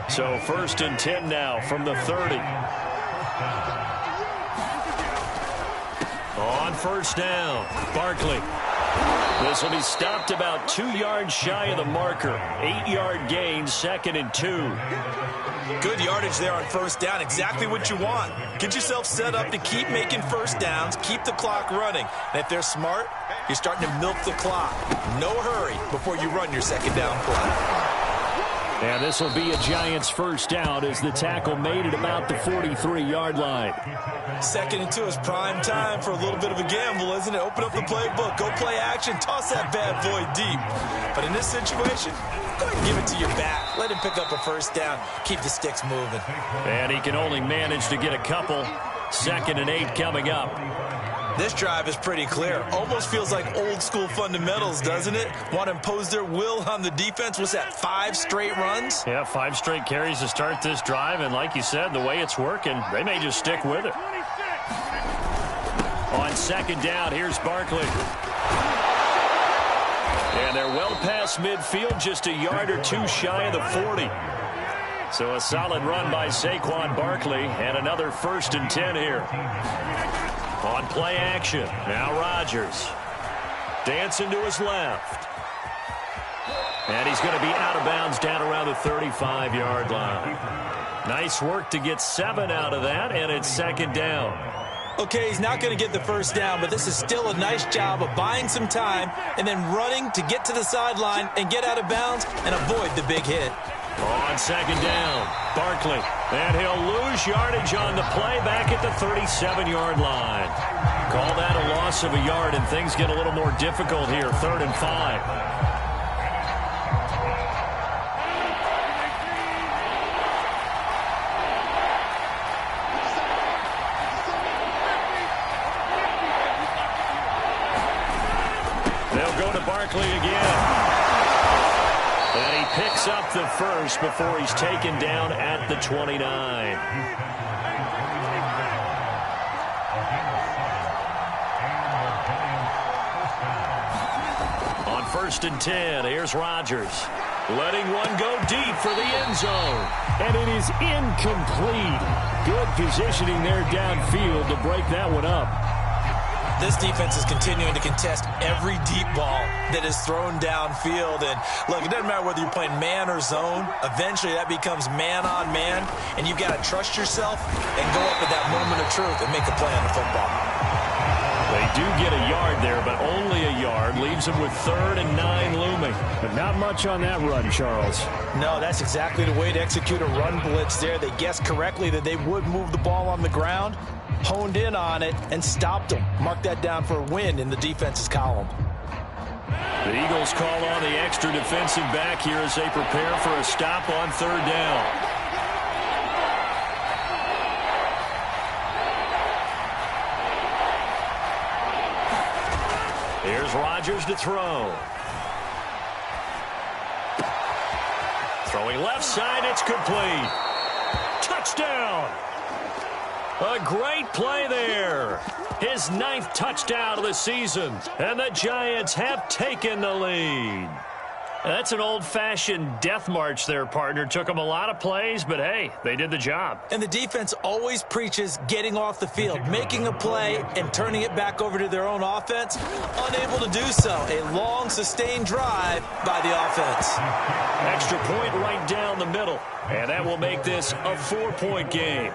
[SPEAKER 1] So first and 10 now from the 30. On first down, Barkley. This will be stopped about 2 yards shy of the marker. 8-yard gain, 2nd and 2.
[SPEAKER 2] Good yardage there on first down. Exactly what you want. Get yourself set up to keep making first downs, keep the clock running. And if they're smart, you're starting to milk the clock. No hurry before you run your second down play.
[SPEAKER 1] And this will be a Giants first down as the tackle made it about the 43-yard line.
[SPEAKER 2] 2nd and 2 is prime time for a little bit of a gamble, isn't it? Open up the playbook, go play action, toss that bad boy deep. But in this situation, go ahead and give it to your back. Let him pick up a first down. Keep the sticks moving.
[SPEAKER 1] And he can only manage to get a couple. 2nd and 8 coming up.
[SPEAKER 2] This drive is pretty clear. Almost feels like old school fundamentals, doesn't it? Want to impose their will on the defense. Was that 5 straight runs?
[SPEAKER 1] Yeah, 5 straight carries to start this drive. And like you said, the way it's working, they may just stick with it. On 2nd down, here's Barkley. And they're well past midfield, just a yard or 2 shy of the 40. So a solid run by Saquon Barkley, and another 1st and 10 here. On play action, now Rodgers. Dancing to his left. And he's going to be out of bounds down around the 35-yard line. Nice work to get 7 out of that, and it's 2nd down.
[SPEAKER 2] Okay, he's not going to get the first down, but this is still a nice job of buying some time and then running to get to the sideline and get out of bounds and avoid the big hit.
[SPEAKER 1] On 2nd down, Barkley. And he'll lose yardage on the play back at the 37-yard line. Call that a loss of a yard, and things get a little more difficult here. 3rd and 5. They'll go to Barkley again. And he picks up the first before he's taken down at the 29. On 1st and 10, here's Rodgers. Letting one go deep for the end zone. And it is incomplete. Good positioning there downfield to break that one up.
[SPEAKER 2] This defense is continuing to contest every deep ball that is thrown downfield. And look, it doesn't matter whether you're playing man or zone. Eventually that becomes man on man. And you've got to trust yourself and go up at that moment of truth and make a play on the football.
[SPEAKER 1] They do get a yard there, but only a yard. Leaves them with 3rd and 9 looming. But not much on that run, Charles.
[SPEAKER 2] No, that's exactly the way to execute a run blitz there. They guessed correctly that they would move the ball on the ground, honed in on it, and stopped them. Mark that down for a win in the defense's column.
[SPEAKER 1] The Eagles call on the extra defensive back here as they prepare for a stop on 3rd down. Here's Rodgers to throw. Throwing left side, it's complete. Touchdown! A great play there. His 9th touchdown of the season. And the Giants have taken the lead. That's an old-fashioned death march there, partner. Took them a lot of plays, but hey, they did the job.
[SPEAKER 2] And the defense always preaches getting off the field, making a play, and turning it back over to their own offense. Unable to do so. A long, sustained drive by the offense.
[SPEAKER 1] Extra point right down the middle. And that will make this a 4-point game.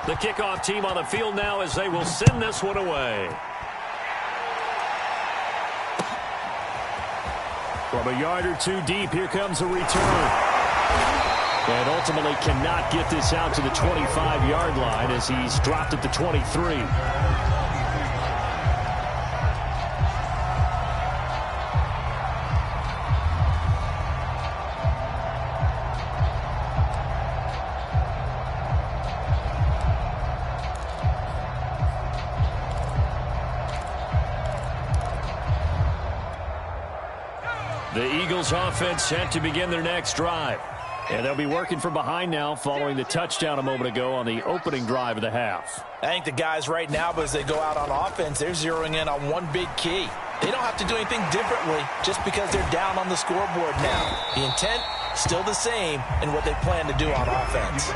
[SPEAKER 1] The kickoff team on the field now as they will send this one away. From a yard or 2 deep, here comes a return. And ultimately cannot get this out to the 25-yard line as he's dropped at the 23. The Eagles offense set to begin their next drive. And they'll be working from behind now following the touchdown a moment ago on the opening drive of the half.
[SPEAKER 2] I think the guys right now, as they go out on offense, they're zeroing in on one big key. They don't have to do anything differently just because they're down on the scoreboard now. The intent, still the same in what they plan to do on offense.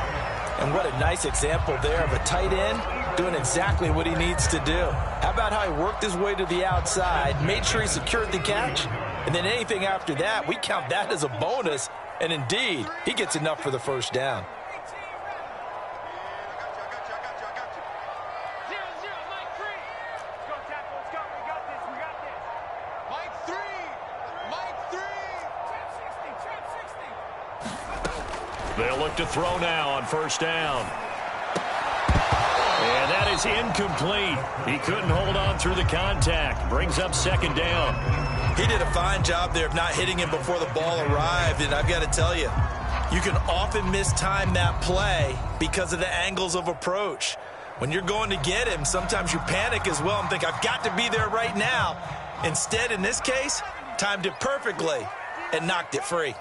[SPEAKER 2] And what a nice example there of a tight end doing exactly what he needs to do. How about how he worked his way to the outside, made sure he secured the catch, and then anything after that, we count that as a bonus. And indeed, he gets enough for the first down.
[SPEAKER 1] They'll look to throw now on first down. And that is incomplete. He couldn't hold on through the contact. Brings up second down.
[SPEAKER 2] He did a fine job there of not hitting him before the ball arrived. And I've got to tell you, you can often mistime that play because of the angles of approach. When you're going to get him, sometimes you panic as well and think, I've got to be there right now. Instead, in this case, timed it perfectly and knocked it free.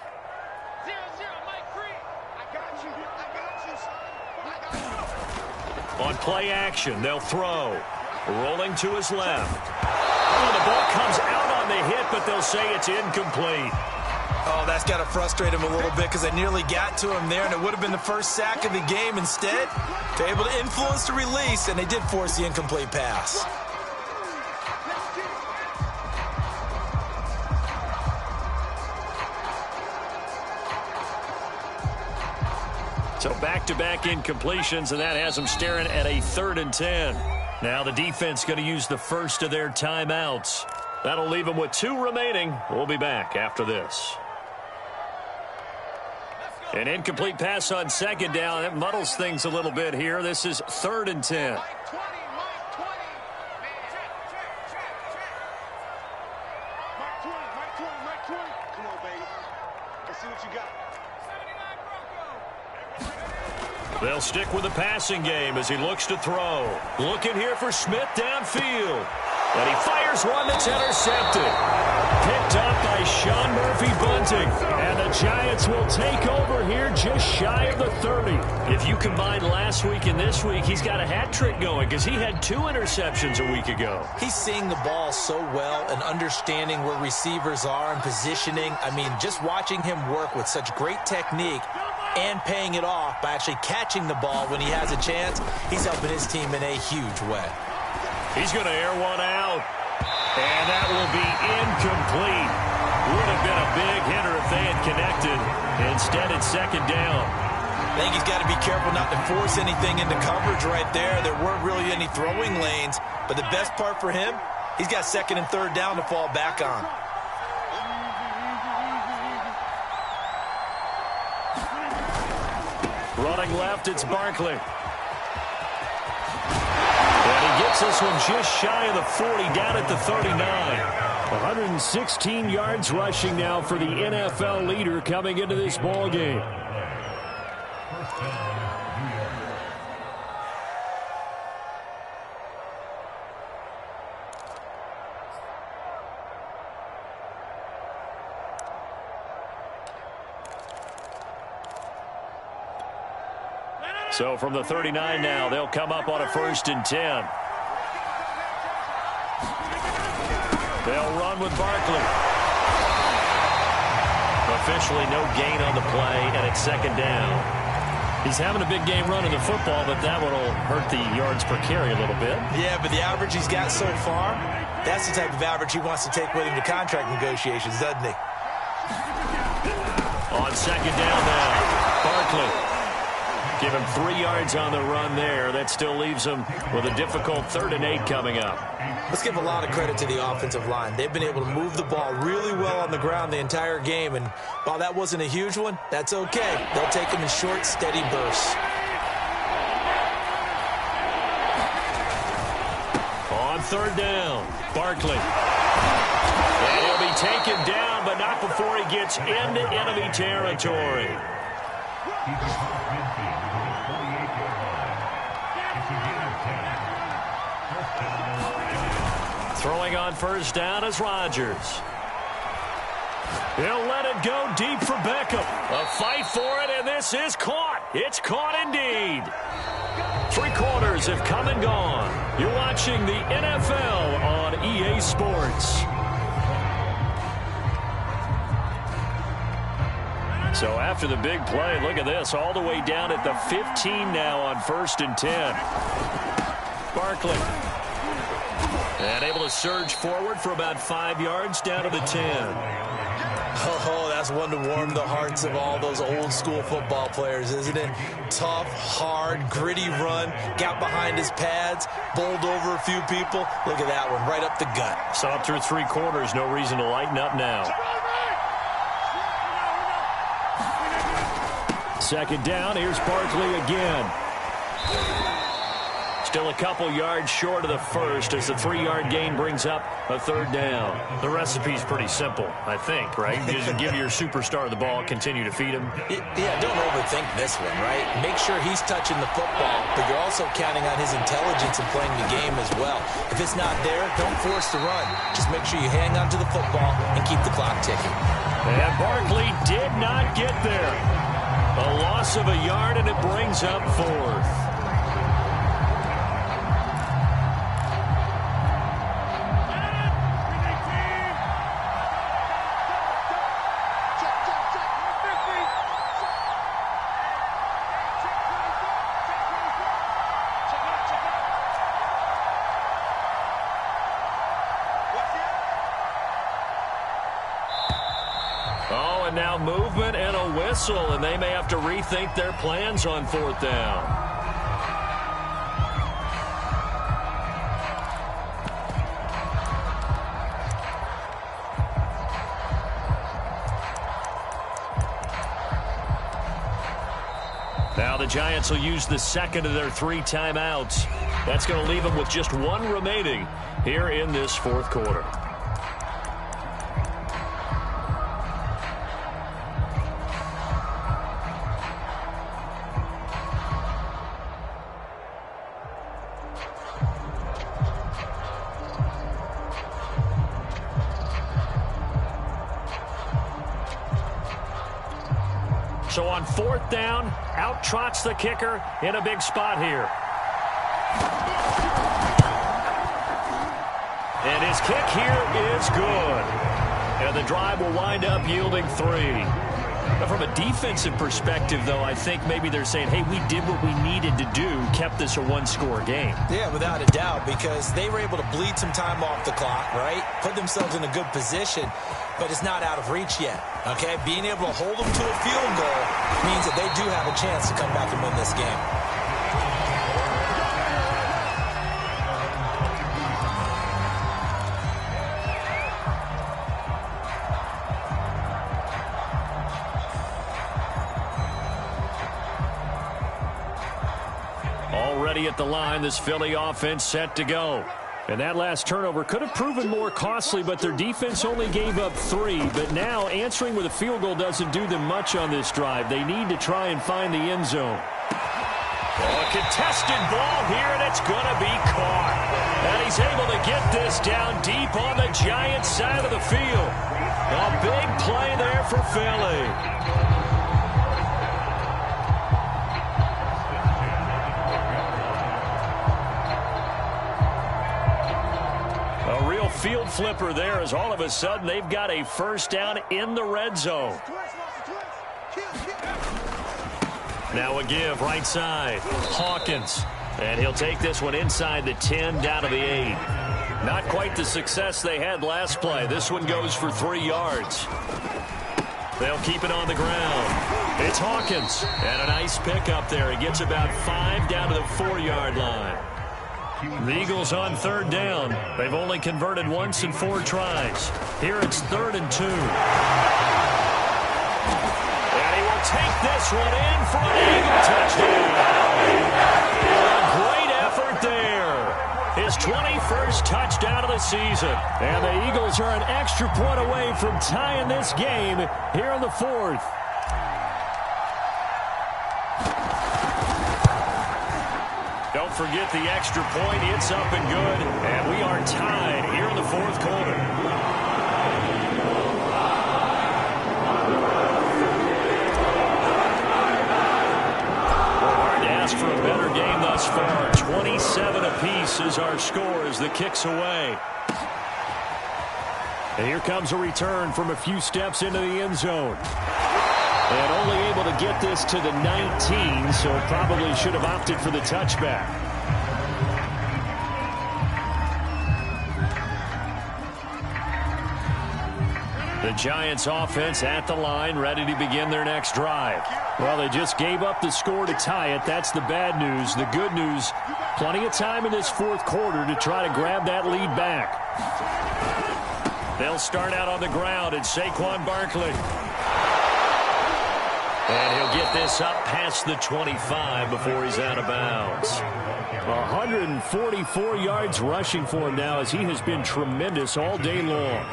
[SPEAKER 1] On play action, they'll throw. Rolling to his left. Oh, the ball comes out on the hit, but they'll say it's incomplete.
[SPEAKER 2] Oh, that's got to frustrate him a little bit because I nearly got to him there, and it would have been the first sack of the game. Instead, they're able to influence the release, and they did force the incomplete pass.
[SPEAKER 1] So back-to-back incompletions, and that has them staring at a 3rd and 10. Now the defense going to use the first of their timeouts. That'll leave them with 2 remaining. We'll be back after this. An incomplete pass on second down. That muddles things a little bit here. This is 3rd and 10. They'll stick with the passing game as he looks to throw. Looking here for Smith downfield. And he fires one that's intercepted. Picked up by Sean Murphy-Bunting. And the Giants will take over here just shy of the 30. If you combine last week and this week, he's got a hat trick going because he had 2 interceptions a week ago.
[SPEAKER 2] He's seeing the ball so well and understanding where receivers are and positioning. I mean, just watching him work with such great technique and paying it off by actually catching the ball when he has a chance, he's helping his team in a huge way.
[SPEAKER 1] He's going to air one out, and that will be incomplete. Would have been a big hitter if they had connected. Instead, it's second down.
[SPEAKER 2] I think he's got to be careful not to force anything into coverage right there. There weren't really any throwing lanes, but the best part for him, he's got 2nd and 3rd down to fall back on.
[SPEAKER 1] Running left, it's Barkley. And he gets this one just shy of the 40, down at the 39. 116 yards rushing now for the NFL leader coming into this ball game. So from the 39 now, they'll come up on a 1st and 10. They'll run with Barkley. Officially no gain on the play, and it's 2nd down. He's having a big game running the football, but that one will hurt the yards per carry a little bit.
[SPEAKER 2] Yeah, but the average he's got so far, that's the type of average he wants to take with him to contract negotiations, doesn't he?
[SPEAKER 1] On 2nd down now, Barkley. Give him 3 yards on the run there. That still leaves him with a difficult 3rd and 8 coming up.
[SPEAKER 2] Let's give a lot of credit to the offensive line. They've been able to move the ball really well on the ground the entire game. And while that wasn't a huge one, that's okay. They'll take them in short, steady bursts.
[SPEAKER 1] On 3rd down, Barkley. And he'll be taken down, but not before he gets into enemy territory. Throwing on 1st down is Rodgers. He'll let it go deep for Beckham. A fight for it, and this is caught. It's caught indeed. 3 quarters have come and gone. You're watching the NFL on EA Sports. So after the big play, look at this, all the way down at the 15 now on 1st and 10. Barkley. And able to surge forward for about 5 yards down to the 10.
[SPEAKER 2] Oh, that's one to warm the hearts of all those old school football players, isn't it? Tough, hard, gritty run, got behind his pads, bowled over a few people. Look at that one, right up the gut.
[SPEAKER 1] Saw it through 3 quarters, no reason to lighten up now. 2nd down, here's Barkley again. Still a couple yards short of the first as the 3-yard gain brings up a 3rd down. The recipe's pretty simple, I think, right? Just give your superstar the ball, continue to feed him.
[SPEAKER 2] Yeah, don't overthink this one, right? Make sure he's touching the football, but you're also counting on his intelligence in playing the game as well. If it's not there, don't force the run. Just make sure you hang on to the football and keep the clock ticking.
[SPEAKER 1] And Barkley did not get there. A loss of a yard, and it brings up 4th. Now movement and a whistle, and they may have to rethink their plans on 4th down. Now the Giants will use the 2nd of their 3 timeouts. That's going to leave them with just 1 remaining here in this 4th quarter. So on 4th down, out trots the kicker in a big spot here. And his kick here is good. And the drive will wind up yielding 3. But from a defensive perspective, though, I think maybe they're saying, hey, we did what we needed to do, kept this a 1-score game.
[SPEAKER 2] Yeah, without a doubt, because they were able to bleed some time off the clock, right? Put themselves in a good position, but it's not out of reach yet, okay? Being able to hold them to a field goal means that they do have a chance to come back and win this game.
[SPEAKER 1] Already at the line, this Philly offense set to go. And that last turnover could have proven more costly, but their defense only gave up 3. But now answering with a field goal doesn't do them much on this drive. They need to try and find the end zone. A contested ball here, and it's going to be caught. And he's able to get this down deep on the Giants' side of the field. A big play there for Philly. Field flipper there as all of a sudden they've got a 1st down in the red zone. Now a give right side. Hawkins. And he'll take this one inside the 10 down to the 8. Not quite the success they had last play. This one goes for 3 yards. They'll keep it on the ground. It's Hawkins. And a nice pickup there. He gets about 5 down to the 4-yard line. The Eagles on 3rd down. They've only converted once in 4 tries. Here it's 3rd and 2. And he will take this one in for an Eagle touchdown. A great effort there. His 21st touchdown of the season. And the Eagles are an extra point away from tying this game here in the 4th. Don't forget the extra point. It's up and good. And we are tied here in the 4th quarter. Well, hard to ask for a better game thus far. 27 apiece is our score as the kick's away. And here comes a return from a few steps into the end zone. And only able to get this to the 19, so probably should have opted for the touchback. The Giants offense at the line, ready to begin their next drive. Well, they just gave up the score to tie it. That's the bad news. The good news, plenty of time in this fourth quarter to try to grab that lead back. They'll start out on the ground, and Saquon Barkley. And he'll get this up past the 25 before he's out of bounds. 144 yards rushing for him now, as he has been tremendous all day long.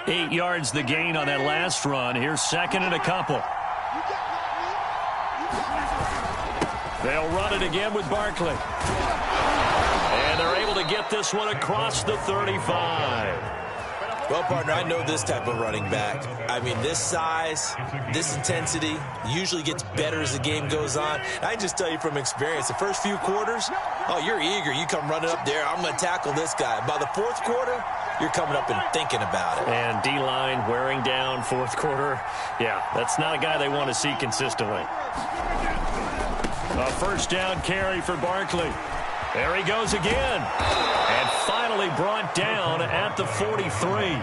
[SPEAKER 1] 8 yards the gain on that last run. Here's second and a couple. They'll run it again with Barkley. And they're able to get this one across the 35.
[SPEAKER 2] Well, partner, I know this type of running back. I mean, this size, this intensity usually gets better as the game goes on. I just tell you from experience, the first few quarters, oh, you're eager. You come running up there, I'm going to tackle this guy. By the fourth quarter, you're coming up and thinking about it.
[SPEAKER 1] And D-line wearing down fourth quarter. Yeah, that's not a guy they want to see consistently. A first down carry for Barkley. There he goes again. And finally brought down at the 43.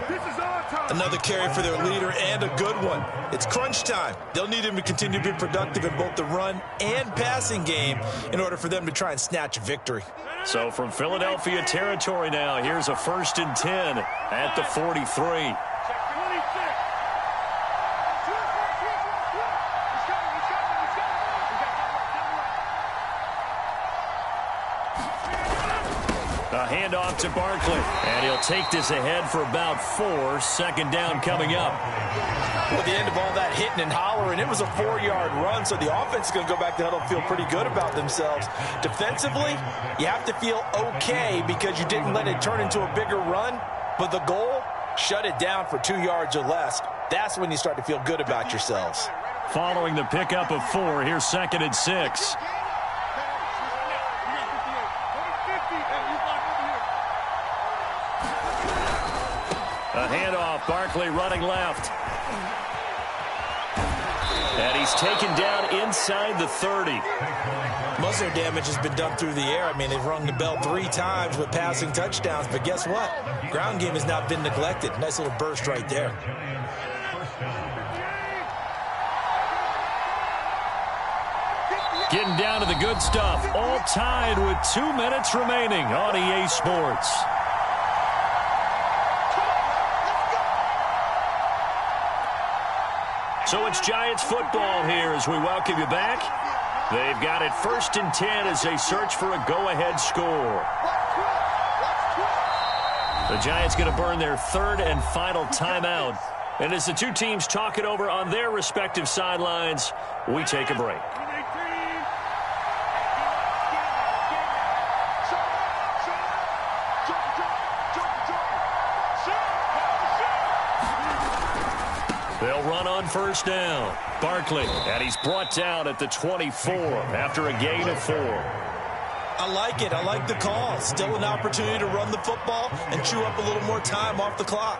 [SPEAKER 2] Another carry for their leader, and a good one. It's crunch time. They'll need him to continue to be productive in both the run and passing game in order for them to try and snatch a victory.
[SPEAKER 1] So from Philadelphia territory now, here's a 1st and 10 at the 43. A handoff to Barkley, and he'll take this ahead for about 4. Second down coming up.
[SPEAKER 2] Well, at the end of all that hitting and hollering, it was a 4-yard run, so the offense is going to go back to huddle and feel pretty good about themselves. Defensively, you have to feel okay because you didn't let it turn into a bigger run, but the goal, shut it down for 2 yards or less. That's when you start to feel good about yourselves.
[SPEAKER 1] Following the pickup of 4, here's 2nd and 6. A handoff, Barkley running left. And he's taken down inside the 30.
[SPEAKER 2] Most of their damage has been done through the air. I mean, they've rung the bell 3 times with passing touchdowns, but guess what? Ground game has not been neglected. Nice little burst right there.
[SPEAKER 1] Getting down to the good stuff. All tied with 2 minutes remaining on EA Sports. So it's Giants football here as we welcome you back. They've got it 1st and 10 as they search for a go-ahead score. The Giants going to burn their 3rd and final timeout. And as the two teams talk it over on their respective sidelines, we take a break. They'll run on 1st down. Barkley, and he's brought down at the 24 after a gain of 4.
[SPEAKER 2] I like it. I like the call. Still an opportunity to run the football and chew up a little more time off the clock.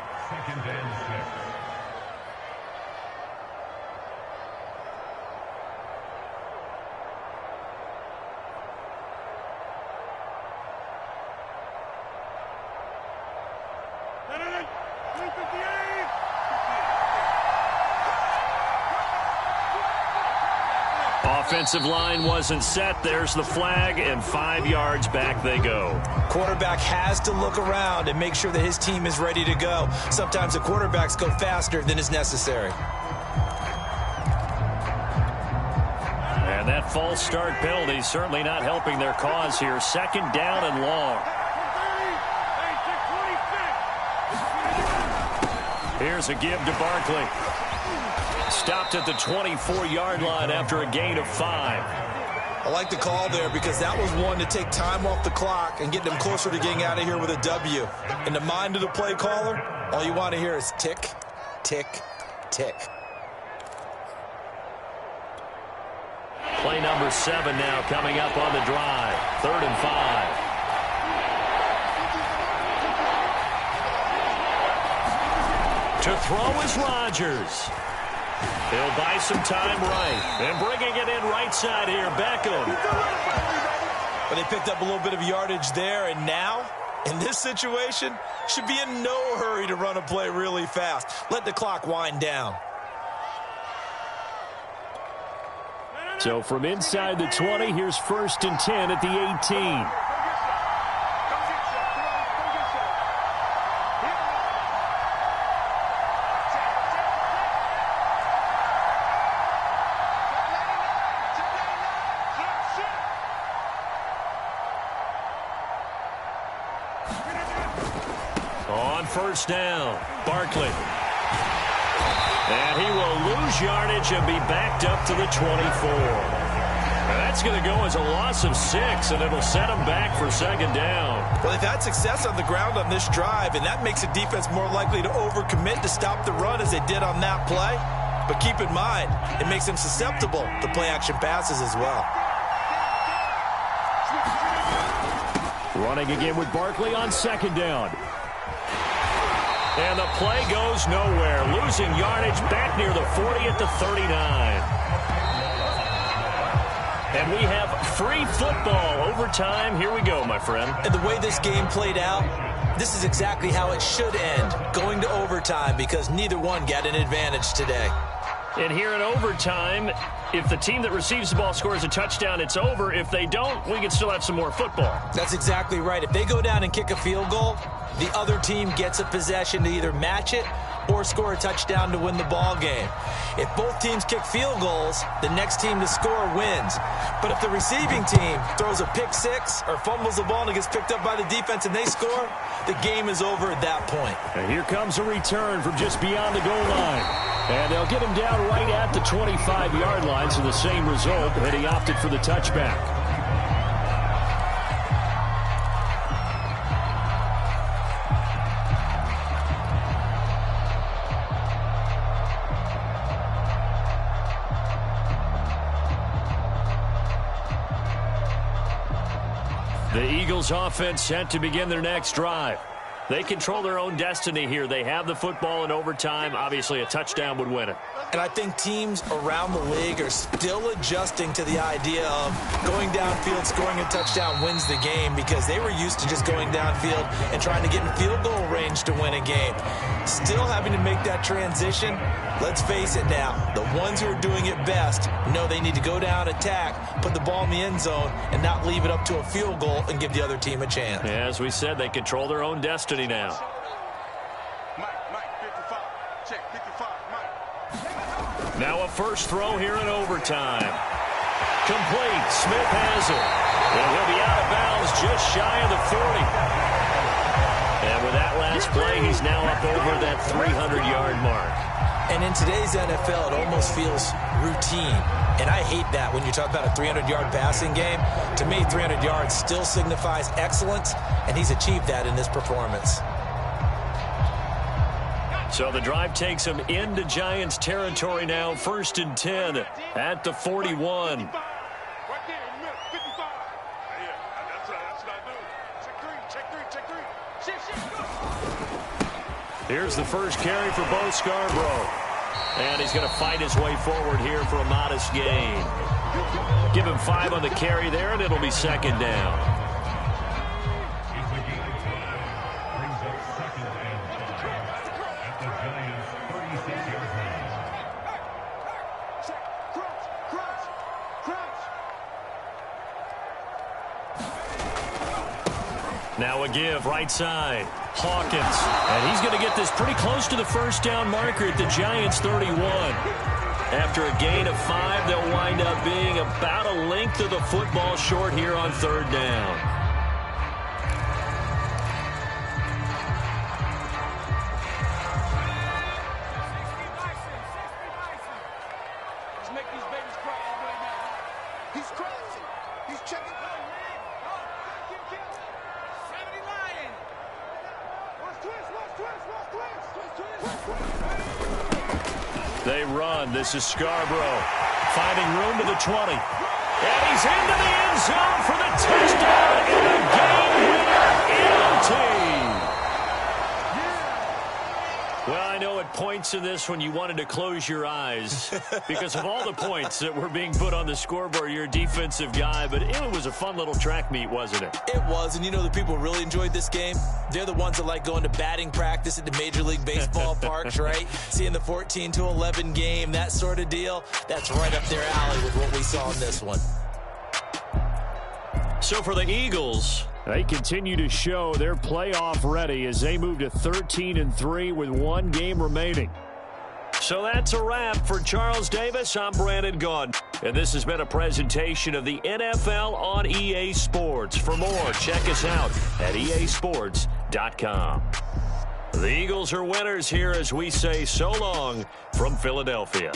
[SPEAKER 1] Offensive line wasn't set. There's the flag, and 5 yards back they go.
[SPEAKER 2] Quarterback has to look around and make sure that his team is ready to go. Sometimes the quarterbacks go faster than is necessary.
[SPEAKER 1] And that false start penalty certainly not helping their cause here. 2nd down and long. Here's a give to Barkley. Stopped at the 24-yard line after a gain of 5.
[SPEAKER 2] I like the call there because that was one to take time off the clock and get them closer to getting out of here with a W. In the mind of the play caller, all you want to hear is tick, tick, tick.
[SPEAKER 1] Play number 7 now coming up on the drive. 3rd and 5. To throw is Rodgers. He'll buy some time right. And bringing it in right side here, Beckham.
[SPEAKER 2] But they picked up a little bit of yardage there, and now, in this situation, should be in no hurry to run a play really fast. Let the clock wind down.
[SPEAKER 1] So from inside the 20, here's 1st and 10 at the 18. On 1st down, Barkley. And he will lose yardage and be backed up to the 24. Now that's going to go as a loss of 6, and it'll set him back for 2nd down.
[SPEAKER 2] Well, they've had success on the ground on this drive, and that makes the defense more likely to overcommit to stop the run as they did on that play. But keep in mind, it makes them susceptible to play-action passes as well.
[SPEAKER 1] Running again with Barkley on 2nd down. And the play goes nowhere. Losing yardage back near the 40 at the 39. And we have free football. Overtime. Here we go, my friend.
[SPEAKER 2] And the way this game played out, this is exactly how it should end. Going to overtime because neither one got an advantage today.
[SPEAKER 1] And here in overtime, if the team that receives the ball scores a touchdown, it's over. If they don't, we can still have some more football.
[SPEAKER 2] That's exactly right. If they go down and kick a field goal, the other team gets a possession to either match it or score a touchdown to win the ball game. If both teams kick field goals, the next team to score wins. But if the receiving team throws a pick six or fumbles the ball and it gets picked up by the defense and they score, the game is over at that point.
[SPEAKER 1] And here comes a return from just beyond the goal line. And they'll get him down right at the 25-yard line, so the same result, and he opted for the touchback. The Eagles offense set to begin their next drive. They control their own destiny here. They have the football in overtime. Obviously, a touchdown would win it.
[SPEAKER 2] And I think teams around the league are still adjusting to the idea of going downfield, scoring a touchdown wins the game, because they were used to just going downfield and trying to get in field goal range to win a game. Still having to make that transition. Let's face it now, the ones who are doing it best know they need to go down, attack, put the ball in the end zone, and not leave it up to a field goal and give the other team a chance.
[SPEAKER 1] Yeah, as we said, they control their own destiny now. Now a first throw here in overtime. Complete. Smith has it. And he'll be out of bounds just shy of the 40. And with that last play, he's now up over that 300-yard mark.
[SPEAKER 2] And in today's NFL, it almost feels routine. And I hate that when you talk about a 300-yard passing game. To me, 300 yards still signifies excellence, and he's achieved that in this performance.
[SPEAKER 1] So the drive takes him into Giants territory now. 1st and 10 at the 41. Here's the first carry for Bo Scarborough. And he's going to fight his way forward here for a modest gain. Give him 5 on the carry there, and it'll be 2nd down. Now a give right side. Hawkins. And he's going to get this pretty close to the first down marker at the Giants 31. After a gain of 5, they'll wind up being about a length of the football short here on 3rd down.
[SPEAKER 3] Let's make these babies cry right now. He's crazy. He's checking.
[SPEAKER 1] They run. This is Scarborough finding room to the 20. And he's into the end zone for the touchdown and a game winner, empty. Well, I know it at points in this when you wanted to close your eyes because of all the points that were being put on the scoreboard. You're a defensive guy, but it was a fun little track meet, wasn't it?
[SPEAKER 2] It was, and you know the people who really enjoyed this game? They're the ones that like going to batting practice at the Major League Baseball parks, right? Seeing the 14-11 game, that sort of deal. That's right up their alley with what we saw in this one.
[SPEAKER 1] So for the Eagles, they continue to show they're playoff ready as they move to 13-3 with one game remaining. So that's a wrap for Charles Davis. I'm Brandon Gaudin, and this has been a presentation of the NFL on EA Sports. For more, check us out at easports.com. The Eagles are winners here as we say so long from Philadelphia.